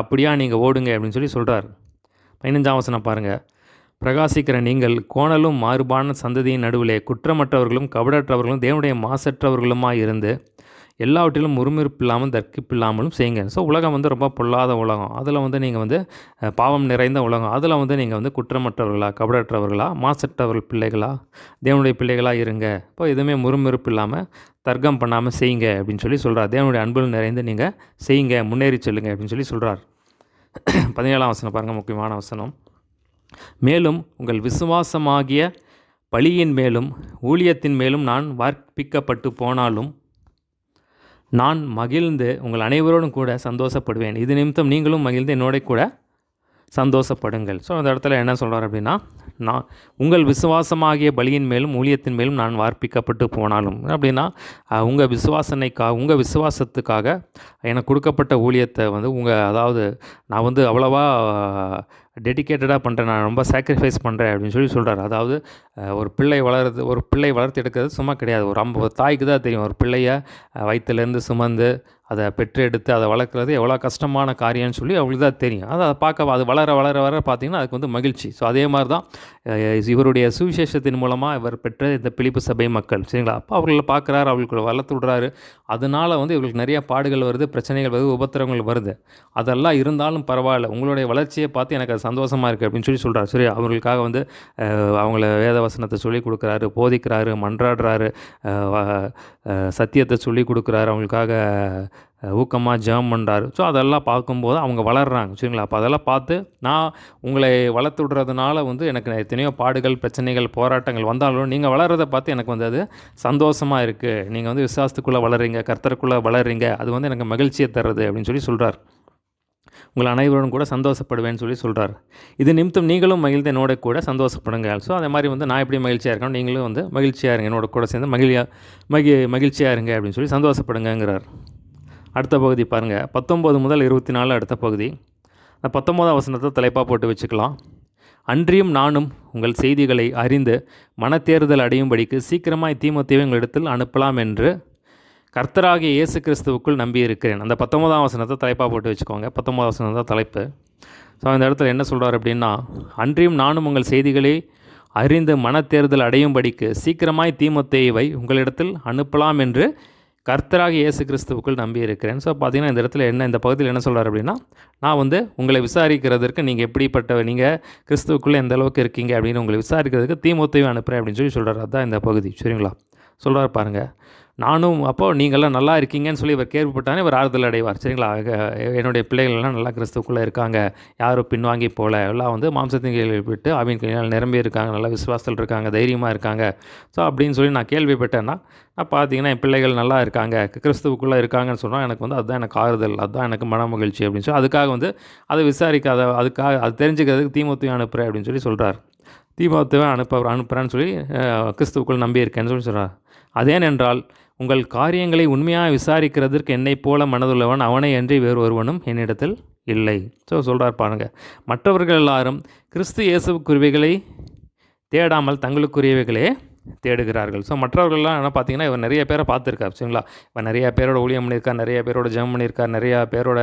அப்படியா நீங்கள் ஓடுங்க அப்படின்னு சொல்லி சொல்கிறார். 15ஆம் வசனம் பாருங்கள். பிரகாசிக்கிற நீங்கள் கோணலும் மாறுபான சந்ததியின் நடுவிலே குற்றமற்றவர்களும் கபடற்றவர்களும் தேவனுடைய மாசற்றவர்களுமாக இருந்து எல்லாவற்றிலும் முறுமுறுப்பில்லாமல் தர்க்கிப்பில்லாமலும் செய்யுங்க. ஸோ உலகம் வந்து ரொம்ப பொல்லாத உலகம், அதில் வந்து நீங்கள் வந்து பாவம் நிறைந்த உலகம், அதில் வந்து நீங்கள் வந்து குற்றமற்றவர்களா, கபடற்றவர்களா, மாசற்றவர்கள் பிள்ளைகளா, தேவனுடைய பிள்ளைகளாக இருங்க. இப்போ எதுவுமே முறுமுறுப்பு இல்லாமல் தர்க்கம் பண்ணாமல் செய்யுங்க அப்படின்னு சொல்லி சொல்கிறார். தேவனுடைய அன்பில் நிறைந்து நீங்கள் செய்யுங்க, முன்னேறி செல்லுங்க அப்படின்னு சொல்லி சொல்கிறார். 17ஆம் வசனம் பாருங்கள், முக்கியமான வசனம். மேலும் உங்கள் விசுவாசமாகிய பலியின் மேலும் ஊழியத்தின் மேலும் நான் வார்ப்பிக்கப்பட்டு போனாலும் நான் மகிழ்ந்து உங்கள் அனைவரோடும் கூட சந்தோஷப்படுவேன். இது நிமித்தம் நீங்களும் மகிழ்ந்து என்னோட கூட சந்தோஷப்படுங்கள். ஸோ அந்த இடத்துல என்ன சொல்கிறார் அப்படின்னா, நான் உங்கள் விசுவாசமாகிய பலியின் மேலும் ஊழியத்தின் மேலும் நான் வார்ப்பிக்கப்பட்டு போனாலும் அப்படின்னா, உங்கள் உங்கள் விசுவாசத்துக்காக எனக்கு கொடுக்கப்பட்ட ஊழியத்தை வந்து அதாவது நான் வந்து அவ்வளோவா டெடிக்கேட்டடாக பண்ணுறேன், நான் ரொம்ப சாக்ரிஃபைஸ் பண்ணுறேன் அப்படின்னு சொல்கிறார். அதாவது ஒரு பிள்ளை வளர்த்து எடுக்கிறது சும்மா கிடையாது. ஒரு தாய்க்கு தான் தெரியும் ஒரு பிள்ளையை வயிற்றுலேருந்து சுமந்து அதை பெற்றெடுத்து அதை வளர்க்குறது எவ்வளோ கஷ்டமான காரியம்னு சொல்லி அவங்களுக்கு தான் தெரியும். அதை பார்க்க அது வளர பார்த்திங்கன்னா அதுக்கு வந்து மகிழ்ச்சி. ஸோ அதே மாதிரி தான் இவருடைய சுவிசேஷத்தின் மூலமாக இவர் பெற்ற இந்த பிலிப்பு சபை மக்கள், சரிங்களா? அப்போ அவர்களை பார்க்குறாரு, அவங்களுக்கு வளர்த்து விடுறாரு. அதனால் வந்து இவங்களுக்கு நிறைய பாடுகள் வருது, பிரச்சனைகள் வருது, உபத்திரங்கள் வருது. அதெல்லாம் இருந்தாலும் பரவாயில்ல, உங்களுடைய வளர்ச்சியை பார்த்து எனக்கு அது சந்தோஷமாக இருக்குது அப்படின்னு சொல்கிறார். சரி, அவங்களுக்காக வந்து அவங்கள வேத வசனத்தை சொல்லிக் கொடுக்குறாரு, போதிக்கிறாரு, மன்றாடுறாரு, சத்தியத்தை சொல்லிக் கொடுக்குறாரு, அவங்களுக்காக ஊக்கமாக ஜெபம் பண்ணுறாரு. ஸோ அதெல்லாம் பார்க்கும்போது அவங்க வளர்கிறாங்க, சரிங்களா? அப்போ அதெல்லாம் பார்த்து நான் உங்களை வளர்த்து விடுறதுனால வந்து எனக்கு எத்தனையோ பாடுகள், பிரச்சனைகள், போராட்டங்கள் வந்தாலும் நீங்கள் வளர்கிறத பார்த்து எனக்கு வந்து அது சந்தோஷமாக இருக்குது. நீங்கள் வந்து விசுவாசத்துக்குள்ளே வளர்றீங்க, கர்த்தருக்குள்ளே வளர்றீங்க, அது வந்து எனக்கு மகிழ்ச்சியை தருது அப்படின்னு சொல்கிறார். உங்கள் அனைவரும் கூட சந்தோஷப்படுவேன்னு சொல்கிறார். இது நிமித்தம் நீங்களும் மகிழ்ந்து என்னோட கூட சந்தோஷப்படுங்க. ஸோ அதே மாதிரி வந்து நான் எப்படி மகிழ்ச்சியாக இருக்கணும், நீங்களும் வந்து மகிழ்ச்சியாக இருங்க, என்னோட கூட சேர்ந்து மகிழ்ச்சியாக இருங்க அப்படின்னு சந்தோஷப்படுங்கிறார். அடுத்த பகுதி பாருங்கள், 19 முதல் 24 அடுத்த பகுதி. அந்த 19ஆம் வசனத்தை தலைப்பாக போட்டு வச்சுக்கலாம். அன்றியும் நானும் உங்கள் செய்திகளை அறிந்து மனத்தேறுதல் அடையும்படிக்கு சீக்கிரமாய் தீமோத்தேயுவை உங்களிடத்தில் அனுப்பலாம் என்று கர்த்தராகிய இயேசு கிறிஸ்துவுக்குள் நம்பியிருக்கிறேன். அந்த 19ஆம் வசனத்தை தலைப்பாக போட்டு வச்சுக்கோங்க. 19ஆம் வசனம் தான் தலைப்பு. ஸோ அந்த இடத்துல என்ன சொல்கிறார் அப்படின்னா, அன்றியும் நானும் உங்கள் செய்திகளை அறிந்து மனத்தேறுதல் அடையும்படிக்கு சீக்கிரமாய் தீமோத்தேயுவை உங்களிடத்தில் அனுப்பலாம் என்று கர்த்தராகிய இயேசு கிறிஸ்துவுக்குள் நம்பியிருக்கிறேன். ஸோ பார்த்தீங்கன்னா இந்த இடத்துல இந்த பகுதியில் என்ன சொல்கிறார் அப்படின்னா, நான் வந்து உங்களை விசாரிக்கிறதற்கு நீங்கள் எப்படிப்பட்ட நீங்கள் கிறிஸ்துவுக்குள்ளே எந்த அளவுக்கு இருக்கீங்க அப்படின்னு உங்களை விசாரிக்கிறதுக்கு தீமோத்தேயுவை அனுப்புகிறேன் அப்படின்னு சொல்கிறார். அதுதான் இந்த பகுதி, சரிங்களா? சொல்கிறார் பாருங்கள். நானும் அப்போது நீங்கள்லாம் நல்லா இருக்கீங்கன்னு சொல்லி இவர் கேள்விப்பட்டானே இவர் ஆறுதல் அடைவார், சரிங்களா? என்னுடைய பிள்ளைகள்லாம் நல்லா கிறிஸ்துவுக்குள்ளே இருக்காங்க, யாரும் பின்வாங்கி போகல, எல்லாம் வந்து மாம்சத்தின் கீழ் விட்டு ஆவின் கையால் நிரம்பி இருக்காங்க, நல்லா விசுவாசத்தில் இருக்காங்க, தைரியமாக இருக்காங்க. ஸோ அப்படின்னு சொல்லி நான் கேள்விப்பட்டேன்னா, நான் பார்த்தீங்கன்னா என் பிள்ளைகள் நல்லா இருக்காங்க, கிறிஸ்துவுக்குள்ளே இருக்காங்கன்னு சொன்னால் எனக்கு வந்து அதுதான் எனக்கு ஆறுதல், அதுதான் எனக்கு மன மகிழ்ச்சி அப்படின்னு சொல்லி அதுக்காக வந்து அதை விசாரிக்காத அதுக்காக அது தெரிஞ்சுக்கிறதுக்கு தீமோத்தேயுவை அனுப்புகிறேன் அப்படின்னு சொல்கிறார். தீமோத்தேயுவை அனுப்புகிறேன்னு சொல்லி கிறிஸ்துவுக்குள் நம்பியிருக்கேன்னு சொல்கிறார். அதேனென்றால் உங்கள் காரியங்களை உண்மையாக விசாரிக்கிறதற்கு என்னைப் போல மனதுள்ளவன் அவனை அன்றி வேறு ஒருவனும் என்னிடத்தில் இல்லை. ஸோ சொல்கிறார் பாருங்கள், மற்றவர்கள் எல்லாரும் கிறிஸ்து இயேசுக்குரியவைகளை தேடாமல் தங்களுக்குரியவைகளே தேடுகிறார்கள். ஸோ மற்றவர்கள்லாம் என்ன பார்த்தீங்கன்னா இவர் நிறைய பேரை பார்த்துருக்கார், சரிங்களா? இவர் நிறைய பேரோட ஊழியம் பண்ணியிருக்கார், நிறைய பேரோட ஜெபம் பண்ணியிருக்கார், நிறையா பேரோட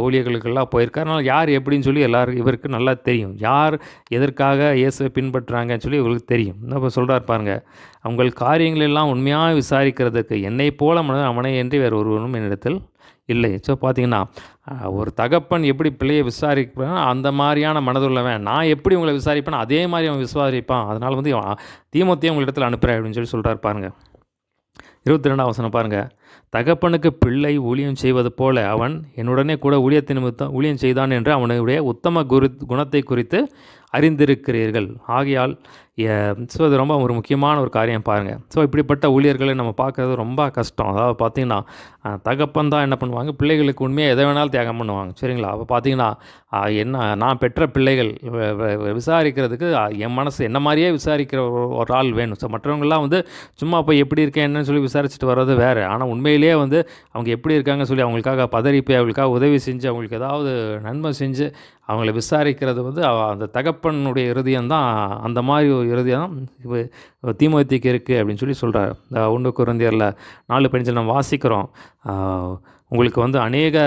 ஊழியர்களுக்கெல்லாம் போயிருக்கார். அதனால் யார் எப்படின்னு சொல்லி எல்லாருக்கும் இவருக்கு நல்லா தெரியும், யார் எதற்காக இயேசுவை பின்பற்றுறாங்கன்னு சொல்லி இவருக்கு தெரியும். இப்போ சொல்கிறார் பாருங்கள், உங்கள் காரியங்களெல்லாம் உண்மையாக விசாரிக்கிறதுக்கு என்னை போல அவனை என்று வேறு ஒருவனும் என்னிடத்தில் இல்லை. ஸோ பார்த்தீங்கன்னா ஒரு தகப்பன் எப்படி பிள்ளையை விசாரிப்பான் அந்த மாதிரியான மனதுள்ளவன் நான் எப்படி உங்களை விசாரிப்பேன் அதே மாதிரி அவன் விசாரிப்பான். அதனால் வந்து தீமோத்தேயுவை உங்களிடத்தில் அனுப்புகிறேன் அப்படின்னு சொல்கிறார் பாருங்கள். 22ஆம் வசனம் பாருங்கள், தகப்பனுக்கு பிள்ளை ஊழியம் செய்வது போல அவன் என்னுடனே கூட ஊழியம் செய்தான் என்று அவனுடைய உத்தம குணத்தை குறித்து அறிந்திருக்கிறீர்கள். ஆகையால் ஸோ இது ரொம்ப ஒரு முக்கியமான ஒரு காரியம் பாருங்கள். ஸோ இப்படிப்பட்ட ஊழியர்களை நம்ம பார்க்குறது ரொம்ப கஷ்டம். அதாவது பார்த்திங்கன்னா தகப்பன் தான் என்ன பண்ணுவாங்க, பிள்ளைகளுக்கு உண்மையாக எதை வேணாலும் தியாகம் பண்ணுவாங்க, சரிங்களா? அப்போ பார்த்திங்கன்னா நான் பெற்ற பிள்ளைகள் விசாரிக்கிறதுக்கு என் மனசு என்ன மாதிரியே விசாரிக்கிற ஒரு ஆள் வேணும். ஸோ மற்றவங்களாம் வந்து சும்மா போய் எப்படி இருக்கேன் என்னன்னு சொல்லி விசாரிச்சுட்டு வர்றது வேறு. ஆனால் உண்மையிலேயே வந்து அவங்க எப்படி இருக்காங்கன்னு சொல்லி அவங்களுக்காக பதறிப்பை அவங்களுக்காக உதவி செஞ்சு அவங்களுக்கு ஏதாவது நன்மை செஞ்சு அவங்கள விசாரிக்கிறது வந்து அந்த தகப்பனுடைய இருதயம்தான், அந்த மாதிரி ஒரு இருதயம் தீமோத்தேயுக்கு இருக்குது அப்படின்னு சொல்கிறார். 1 கொரிந்தியரில் 4:15 நம்ம வாசிக்கிறோம், உங்களுக்கு வந்து அநேக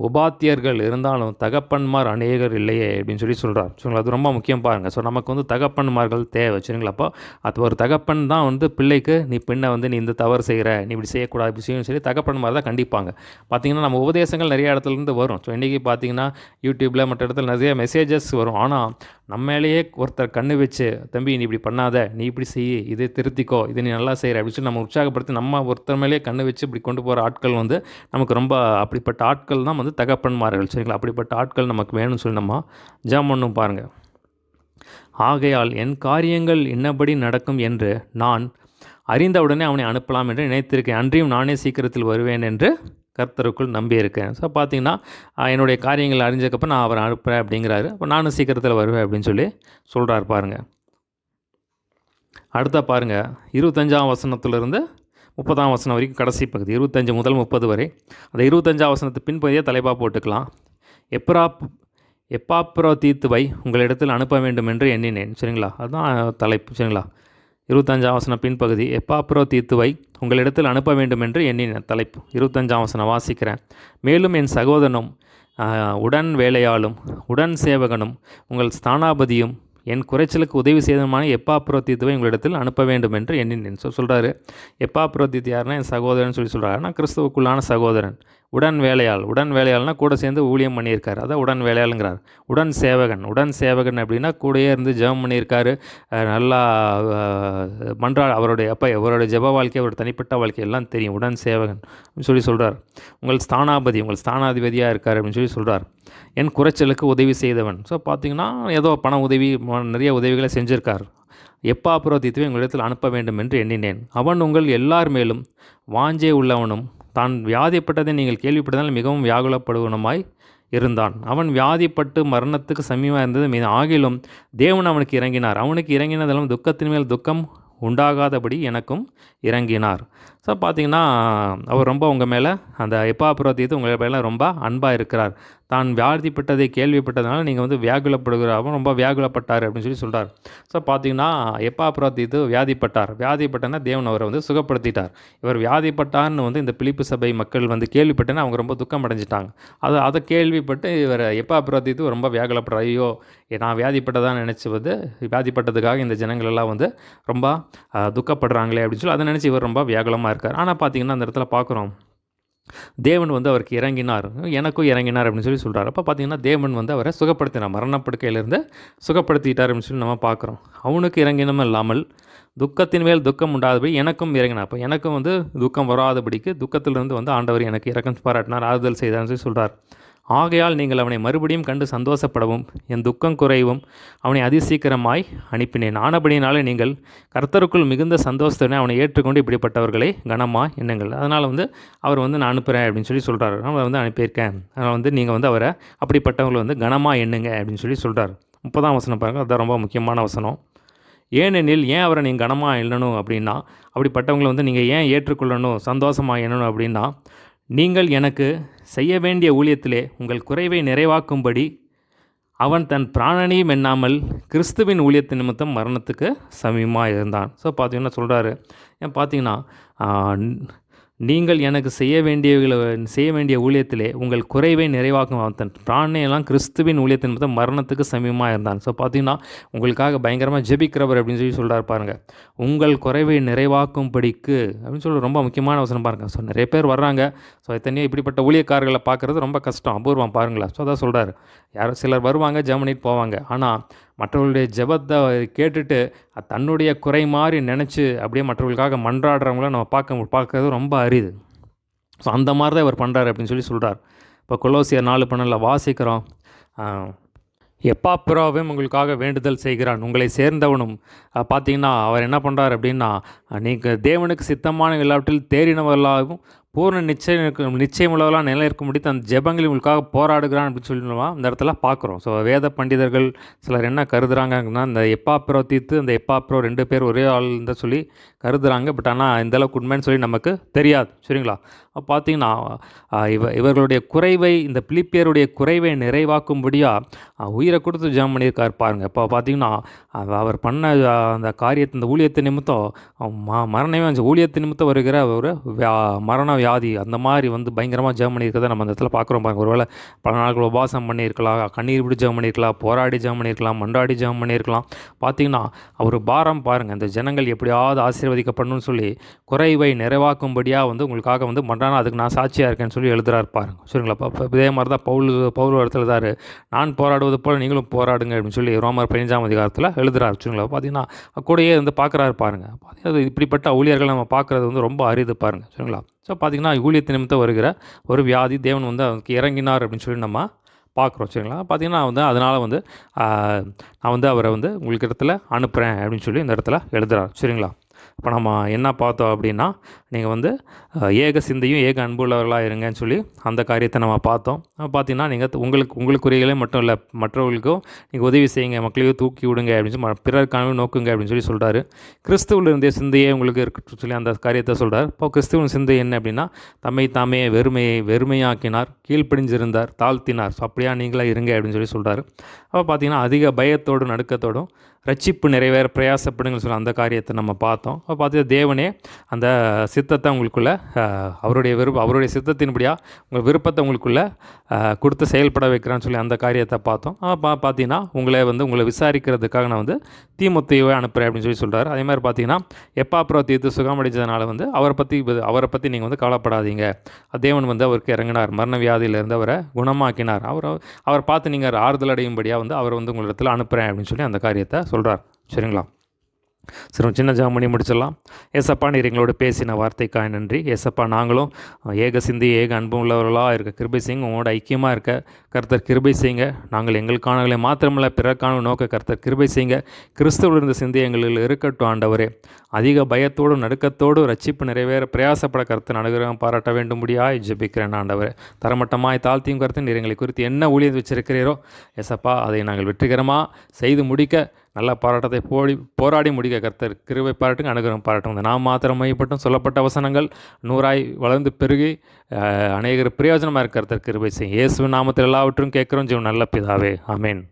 உபாத்தியர்கள் இருந்தாலும் தகப்பன்மார் அநேகர் இல்லையே அப்படின்னு சொல்கிறார். சரிங்களா? அது ரொம்ப முக்கியம் பாருங்கள். ஸோ நமக்கு வந்து தகப்பன்மார்கள் தேவை, சரிங்களா? அப்போ அது ஒரு தகப்பன் தான் வந்து பிள்ளைக்கு நீ வந்து நீ இந்த தவறு செய்கிற, நீ இப்படி செய்யக்கூடாது, இப்படி செய்யணும்னு சொல்லி தகப்பன்மார் தான் கண்டிப்பாங்க. பார்த்திங்கன்னா நம்ம உபதேசங்கள் நிறைய இடத்துலேருந்து வரும். ஸோ இன்றைக்கி பார்த்திங்கன்னா யூடியூப்பில் மற்ற இடத்துல நிறைய மெசேஜஸ் வரும். ஆனால் நம்ம மேலேயே ஒருத்தர் கண்ணு வச்சு, தம்பி நீ இப்படி பண்ணாத, நீ இப்படி செய், இதை திருத்திக்கோ, இதை நீ நல்லா செய்கிற அப்படின்னு சொல்லி நம்ம உற்சாகப்படுத்தி நம்ம ஒருத்தர் மேலேயே கண்ணு வச்சு இப்படி கொண்டு போகிற ஆட்கள் வந்து நமக்கு ரொம்ப அப்படிப்பட்ட ஆட்கள் தான் வந்து தகப்பன்மார்கள். சரிங்களா? அப்படிப்பட்ட ஆட்கள் நமக்கு வேணும்னு சொல்லி நம்ம ஜெபம் பண்ணணும் பாருங்கள். ஆகையால் என் காரியங்கள் இன்னபடி நடக்கும் என்று நான் அறிந்தவுடனே அவனை அனுப்பலாம் என்று நினைத்திருக்கேன். அன்றியும் நானே சீக்கிரத்தில் வருவேன் என்று கர்த்தருக்குள் நம்பியிருக்கேன். ஸோ பார்த்தீங்கன்னா, என்னுடைய காரியங்கள் அறிஞ்சதுக்கப்புறம் நான் அவரை அனுப்புகிறேன் அப்படிங்கிறாரு. அப்போ நானும் சீக்கிரத்தில் வருவேன் அப்படின்னு சொல்லி சொல்கிறார் பாருங்கள். அடுத்த பாருங்கள், 25ஆம் வசனத்திலிருந்து 30ஆம் வசனம் வரைக்கும் கடைசி பகுதி, 25 முதல் 30 வரை. அந்த 25ஆம் வசனத்து பின்பகுதியை தலைப்பாக போட்டுக்கலாம். எப்பாப்ரோதீத்துவை உங்களிடத்தில் அனுப்ப வேண்டும் என்று எண்ணினேன். சரிங்களா? அதுதான் தலைப்பு. சரிங்களா? 25ஆம் வசனம் பின்பகுதி, எப்பாப்ரோதீத்துவை உங்களிடத்தில் அனுப்ப வேண்டும் என்று எண்ணினேன். தலைப்பு 25ஆம் வசனம் வாசிக்கிறேன். மேலும் என் சகோதரனும் உடன் வேலையாளும் உடன் சேவகனும் உங்கள் ஸ்தானாபதியும் என் குறைச்சலுக்கு உதவி செய்தமான எப்பாப்ரோதீத்துவை உங்களிடத்தில் அனுப்ப வேண்டும் என்று எண்ணினேன். சொல்கிறாரு, எப்பாப்ரோதீத்து யாருன்னா என் சகோதரன் சொல்லி சொல்கிறாரு. நான் கிறிஸ்துவுக்குள்ளான சகோதரன். உடன் வேலையாள்னால் கூட சேர்ந்து ஊழியம் பண்ணியிருக்காரு. அதான் உடன் வேலையாளுங்கிறார். உடன் சேவகன் அப்படின்னா கூடயே இருந்து ஜெபம் பண்ணியிருக்காரு. நல்லா அவருடைய ஜெப வாழ்க்கை, அவருடைய தனிப்பட்ட வாழ்க்கை எல்லாம் தெரியும். உடன் சேவகன் சொல்லி சொல்கிறார். உங்கள் ஸ்தானாதிபதியாக இருக்கார் அப்படின்னு சொல்லி சொல்கிறார். என் குறைச்சலுக்கு உதவி செய்தவன். ஸோ பார்த்தீங்கன்னா ஏதோ பண உதவி, நிறைய உதவிகளை செஞ்சுருக்கார். எப்பாப்ரோதீத்துவை உங்களிடத்தில் அனுப்ப வேண்டும் என்று எண்ணினேன். அவன் உங்கள் எல்லார் மேலும் வாஞ்சை உள்ளவனும் தான் வியாதிப்பட்டதை நீங்கள் கேள்விப்பட்டதால் மிகவும் வியாகுலப்படுவனுமாய் இருந்தான். அவன் வியாதிப்பட்டு மரணத்துக்கு சமீபமாக இருந்தது. ஆகிலும் தேவன் அவனுக்கு இறங்கினார். அவனுக்கு இறங்கினதெல்லாம் துக்கத்தின் மேல் துக்கம் உண்டாகாதபடி எனக்கும் இறங்கினார். ஸோ பார்த்தீங்கன்னா அவர் ரொம்ப உங்கள் மேலே, அந்த எப்பாப்ரோதீத்து உங்கள் மேலே ரொம்ப அன்பாக இருக்கிறார். தான் வியாதிப்பட்டதை கேள்விப்பட்டதுனால நீங்கள் வந்து வியாகுலப்படுகிறாவும் ரொம்ப வியாகுலப்பட்டார் அப்படின்னு சொல்லி சொல்கிறார். ஸோ பார்த்தீங்கன்னா எப்பாப்ரோதீத்து வியாதிப்பட்டனா தேவன் அவரை வந்து சுகப்படுத்திட்டார். இவர் வியாதிப்பட்டார்னு வந்து இந்த பிலிப்பு சபை மக்கள் வந்து கேள்விப்பட்டேன்னா அவங்க ரொம்ப துக்கம் அடைஞ்சிட்டாங்க. அதை கேள்விப்பட்டு இவர் எப்பாப்ரோதீத்து ரொம்ப வியாகுலப்படுறார். ஐயோ, நான் வியாதிப்பட்டதான் நினச்சி வந்து வியாதிப்பட்டதுக்காக இந்த ஜனங்கள் எல்லாம் வந்து ரொம்ப துக்கப்படுறாங்களே அப்படின்னு சொல்லி அதை நினச்சி இவர் ரொம்ப வியாகுலமாக இருக்கார். ஆனால் பார்த்தீங்கன்னா அந்த இடத்துல பார்க்குறோம், தேவன் வந்து அவருக்கு இறங்கினார், எனக்கும் இறங்கினார் அப்படின்னு சொல்லி சொல்கிறார். அப்போ பார்த்தீங்கன்னா தேவன் வந்து அவரை சுகப்படுத்தினார், மரணப்படுக்கையிலேருந்து சுகப்படுத்திட்டார் அப்படின்னு சொல்லி நம்ம பார்க்குறோம். அவனுக்கு இறங்கினமும் இல்லாமல் துக்கத்தின் மேல் துக்கம் உண்டாதபடி எனக்கும் இறங்கினார். அப்போ எனக்கும் வந்து துக்கம் வராதபடிக்கு துக்கத்திலிருந்து வந்து ஆண்டவர் எனக்கு இறக்கம் பாராட்டினார், ஆறுதல் செய்தார்னு சொல்லி சொல்கிறார். ஆகையால் நீங்கள் அவனை மறுபடியும் கண்டு சந்தோஷப்படவும் என் துக்கம் குறைவும் அவனை அதிசீக்கிரமாய் அனுப்பினேன். ஆனபடினாலே நீங்கள் கர்த்தருக்குள் மிகுந்த சந்தோஷத்துடன் அவனை ஏற்றுக்கொண்டு இப்படிப்பட்டவர்களை கனமாக எண்ணுங்கள். அதனால் வந்து அவர் வந்து நான் அனுப்புகிறேன் அப்படின்னு சொல்லி சொல்கிறார். நான் வந்து அனுப்பியிருக்கேன், அதனால் வந்து நீங்கள் வந்து அவரை அப்படிப்பட்டவங்களை வந்து கனமாக எண்ணுங்க அப்படின்னு சொல்லி சொல்கிறார். 30ஆம் வசனம் பாருங்கள், அதுதான் ரொம்ப முக்கியமான வசனம். ஏனெனில் ஏன் அவரை நீங்கள் கனமாக எண்ணணும் அப்படின்னா, அப்படிப்பட்டவங்களை வந்து நீங்கள் ஏன் ஏற்றுக்கொள்ளணும், சந்தோஷமாக எண்ணணும் அப்படின்னா, நீங்கள் எனக்கு செய்ய வேண்டிய ஊழியத்திலே உங்கள் குறைவை நிறைவாக்கும்படி அவன் தன் பிராணனையும் எண்ணாமல் கிறிஸ்துவின் ஊழியத்தின் நிமித்தம் மரணத்துக்கு சமீபமாக இருந்தான். ஸோ பார்த்தீங்கன்னா சொல்கிறாரு, ஏன் பார்த்தீங்கன்னா நீங்கள் எனக்கு செய்ய வேண்டிய ஊழியத்திலே உங்கள் குறைவை நிறைவாக்கும் அவன் தன் பிராணையெல்லாம் கிறிஸ்துவின் ஊழியத்தின் நிமித்தம் மரணத்துக்கு சமீபமாக இருந்தான். ஸோ பார்த்தீங்கன்னா உங்களுக்காக பயங்கரமாக ஜெபிக்கிறவர் அப்படின்னு சொல்லி சொல்கிறார் பாருங்கள். உங்கள் குறைவை நிறைவாக்கும்படிக்கு அப்படின்னு சொல்லி ரொம்ப முக்கியமான வசனம் பாருங்கள். ஸோ நிறைய பேர் வர்றாங்க. ஸோ எத்தனையோ இப்படிப்பட்ட ஊழியக்காரர்களை பார்க்குறது ரொம்ப கஷ்டம், அபூர்வம் பாருங்களேன். ஸோ அதான் சொல்கிறார், யாரும் சிலர் வருவாங்க, ஜெபம் போவாங்க. ஆனால் மற்றவர்களுடைய ஜெபத்தை கேட்டுட்டு தன்னுடைய குறை மாதிரி நினச்சி அப்படியே மற்றவர்களுக்காக மன்றாடுறவங்கள நம்ம பார்க்கறது ரொம்ப அரிது. ஸோ அந்த மாதிரி தான் இவர் பண்ணுறாரு அப்படின்னு சொல்லி சொல்கிறார். இப்போ கொலோசியர் 4:12 வாசிக்கிறோம், எப்பாப்ரோவும் உங்களுக்காக வேண்டுதல் செய்கிறான், உங்களை சேர்ந்தவனும். பார்த்தீங்கன்னா அவர் என்ன பண்ணுறார் அப்படின்னா, நீங்கள் தேவனுக்கு சித்தமான எல்லாவற்றில் தேறினவர்களாகவும் பூர்ண நிச்சயமுள்ளவர்களாக நிலைநிற்கும்படி தன் ஜெபங்களில் உங்களுக்காக போராடுகிறான் அப்படின்னு சொல்லிடுவோம் இந்த இடத்துல பார்க்குறோம். ஸோ வேத பண்டிதர்கள் சிலர் என்ன கருதுகிறாங்கன்னா, இந்த எப்பாப்ரோதீத்து இந்த எப்பாப்ரோ 2 பேர் ஒரே ஆள் தான் சொல்லி கருதுகிறாங்க. பட் ஆனால் இந்தளவுக்கு உண்மைன்னு சொல்லி நமக்கு தெரியாது. சரிங்களா? பார்த்தீங்கன்னா இவர்களுடைய குறைவை, இந்த பிலிப்பியருடைய குறைவை நிறைவாக்கும்படியாக உயிரை கொடுத்து ஜெபம் பண்ணியிருக்கார் பாருங்கள். இப்போ பார்த்தீங்கன்னா அவர் பண்ண அந்த காரியத்தை, இந்த ஊழியத்தை நிமித்தம் மரணமே ஊழியத்தை நிமித்தம் வருகிற ஒரு மரண வியாதி அந்த மாதிரி வந்து பயங்கரமாக ஜெபம் பண்ணியிருக்கிறத நம்ம அந்த இடத்துல பார்க்குறோம் பாருங்கள். ஒருவேளை பல நாட்கள் உபவாசம் பண்ணியிருக்கலாம், கண்ணீர் விட்டு ஜெபம் பண்ணியிருக்கலாம், போராடி ஜெபம் பண்ணியிருக்கலாம், மன்றாடி ஜெபம் பண்ணியிருக்கலாம். பார்த்தீங்கன்னா அவர் பாரம் பாருங்கள், இந்த ஜனங்கள் எப்படியாவது ஆசீர்வதிக்கப்படணும்னு சொல்லி குறைவை நிறைவாக்கும்படியாக வந்து உங்களுக்காக வந்து மன்றானா அதுக்கு நான் சாட்சியாக இருக்கேன்னு சொல்லி எழுதுறாரு பாருங்க. சரிங்களா? இப்போ இதே மாதிரி தான் பவுல் இடத்துல எழுதாரு, நான் போராடுவது போல் நீங்களும் போராடுங்க அப்படின்னு சொல்லி ரோமர் 15ஆம் அதிகாரத்தில் எழுதுறாரு. சரிங்களா? பார்த்தீங்கன்னா கூடயே வந்து பார்க்குறாரு பாருங்கள். பார்த்தீங்கன்னா இப்படிப்பட்ட ஊழியர்கள் நம்ம பார்க்குறது வந்து ரொம்ப அரிது பாருங்கள். சரிங்களா? ஸோ பார்த்திங்கன்னா ஊழியத்து நிமித்தம் வருகிற ஒரு வியாதி தேவன் வந்து அவருக்கு இறங்கினார் அப்படின்னு சொல்லி நம்ம பார்க்குறோம். சரிங்களா? பார்த்திங்கன்னா அதனால் நான் வந்து அவரை வந்து உங்களுக்கு இடத்துல அனுப்புகிறேன் அப்படின்னு சொல்லி இந்த இடத்துல எழுதுகிறார். சரிங்களா? இப்போ நம்ம என்ன பார்த்தோம் அப்படின்னா, நீங்கள் வந்து ஏக சிந்தையும் ஏக அன்பு உள்ளவர்களாக இருங்கன்னு சொல்லி அந்த காரியத்தை நம்ம பார்த்தோம். பார்த்தீங்கன்னா நீங்கள் உங்களுக்குரியகளே மட்டும் இல்லை, மற்றவர்களுக்கும் நீங்கள் உதவி செய்யுங்க, மக்களையும் தூக்கி விடுங்க அப்படின்னு சொல்லி பிறர்க்கானவே நோக்குங்க அப்படின்னு சொல்லி சொல்கிறாரு. கிறிஸ்துவில் இருந்தே சிந்தையே உங்களுக்கு இருக்கட்டும் சொல்லி அந்த காரியத்தை சொல்கிறார். இப்போ கிறிஸ்துவின் சிந்தை என்ன அப்படின்னா, தம்மை தாமே வெறுமையாக்கினார், கீழ்ப்படிஞ்சிருந்தார், தாழ்த்தினார். ஸோ அப்படியா நீங்களே இருங்க அப்படின்னு சொல்லி சொல்கிறாரு. அப்போ பார்த்தீங்கன்னா அதிக பயத்தோடும் நடுக்கத்தோடும் ரட்சிப்பு நிறைவேற பிரயாசப்படுங்கன்னு சொல்லி அந்த காரியத்தை நம்ம பார்த்தோம். அப்போ பார்த்தீங்கன்னா தேவனே அந்த சித்தத்தை உங்களுக்குள்ளே அவருடைய சித்தத்தின்படியாக உங்கள் விருப்பத்தை உங்களுக்குள்ளே கொடுத்து செயல்பட வைக்கிறான்னு சொல்லி அந்த காரியத்தை பார்த்தோம். பார்த்தீங்கன்னா உங்களை விசாரிக்கிறதுக்காக நான் வந்து தீமோத்தேயுவை அனுப்புகிறேன் அப்படின்னு சொல்லி சொல்கிறார். அதே மாதிரி பார்த்தீங்கன்னா எப்பாப்ரோதீத்து சுகமடைஞ்சதுனால வந்து அவரை பற்றி நீங்கள் வந்து கவலைப்படாதீங்க. தேவன் வந்து அவருக்கு இறங்கினார், மரண வியாதியிலேருந்து அவரை குணமாக்கினார். அவர் பார்த்து நீங்கள் ஆறுதல் அடையும்படியாக வந்து அவர் வந்து உங்களிடத்தில் அனுப்புகிறேன் அப்படின்னு சொல்லி அந்த காரியத்தை சொல்கிறார். சரிங்களா? சரி, சின்ன ஜெபம் பண்ணி முடிச்சிடலாம். ஏசப்பா, நீர் எங்களோட பேசின வார்த்தைக்காக நன்றி. ஏசப்பா, நாங்களும் ஏக சிந்தி ஏக அன்பு உள்ளவர்களாக இருக்க கிருபை செய்யுங்க. உங்களோட ஐக்கியமாக இருக்க கர்த்தர் கிருபை செய்யுங்க. நாங்கள் எங்களுக்கானவர்களை மாத்திரமல்ல பிறர்க்கான நோக்க கர்த்தர் கிருபை செய்யுங்க. கிறிஸ்துவில் இருந்த சிந்தி எங்களில் இருக்கட்டும் ஆண்டவரே. அதிக பயத்தோடும் நடுக்கத்தோடும் ரட்சிப்பு நிறைவேற பிரயாசப்பட கருத்து அனுகிரகம் பாராட்ட வேண்டும்படியாய் ஜெபிக்கிறேன் ஆண்டவரே. தரமட்டமாய் தாழ்த்தியும் கருத்து நீர் எங்களை குறித்து என்ன ஊழியம் வச்சிருக்கிறீரோ ஏசப்பா, அதை நாங்கள் வெற்றிகரமாக செய்து முடிக்க நல்ல பாராட்டத்தை போராடி முடிக்க கர்த்தர் கிருபை பாராட்டுங்க, அனுகிரகம் பாராட்டுங்க. நாம் மாத்திரம் மையப்பட்டும் சொல்லப்பட்ட வசனங்கள் 100 வளர்ந்து பெருகி அநேகர் பிரயோஜனமாக இருக்க கர்த்தர் கிருபை செய்யும். இயேசுவின் நாமத்தில் எல்லாவற்றும் கேட்குறோம் ஜீவன் நல்ல பிதாவே. ஆமேன்.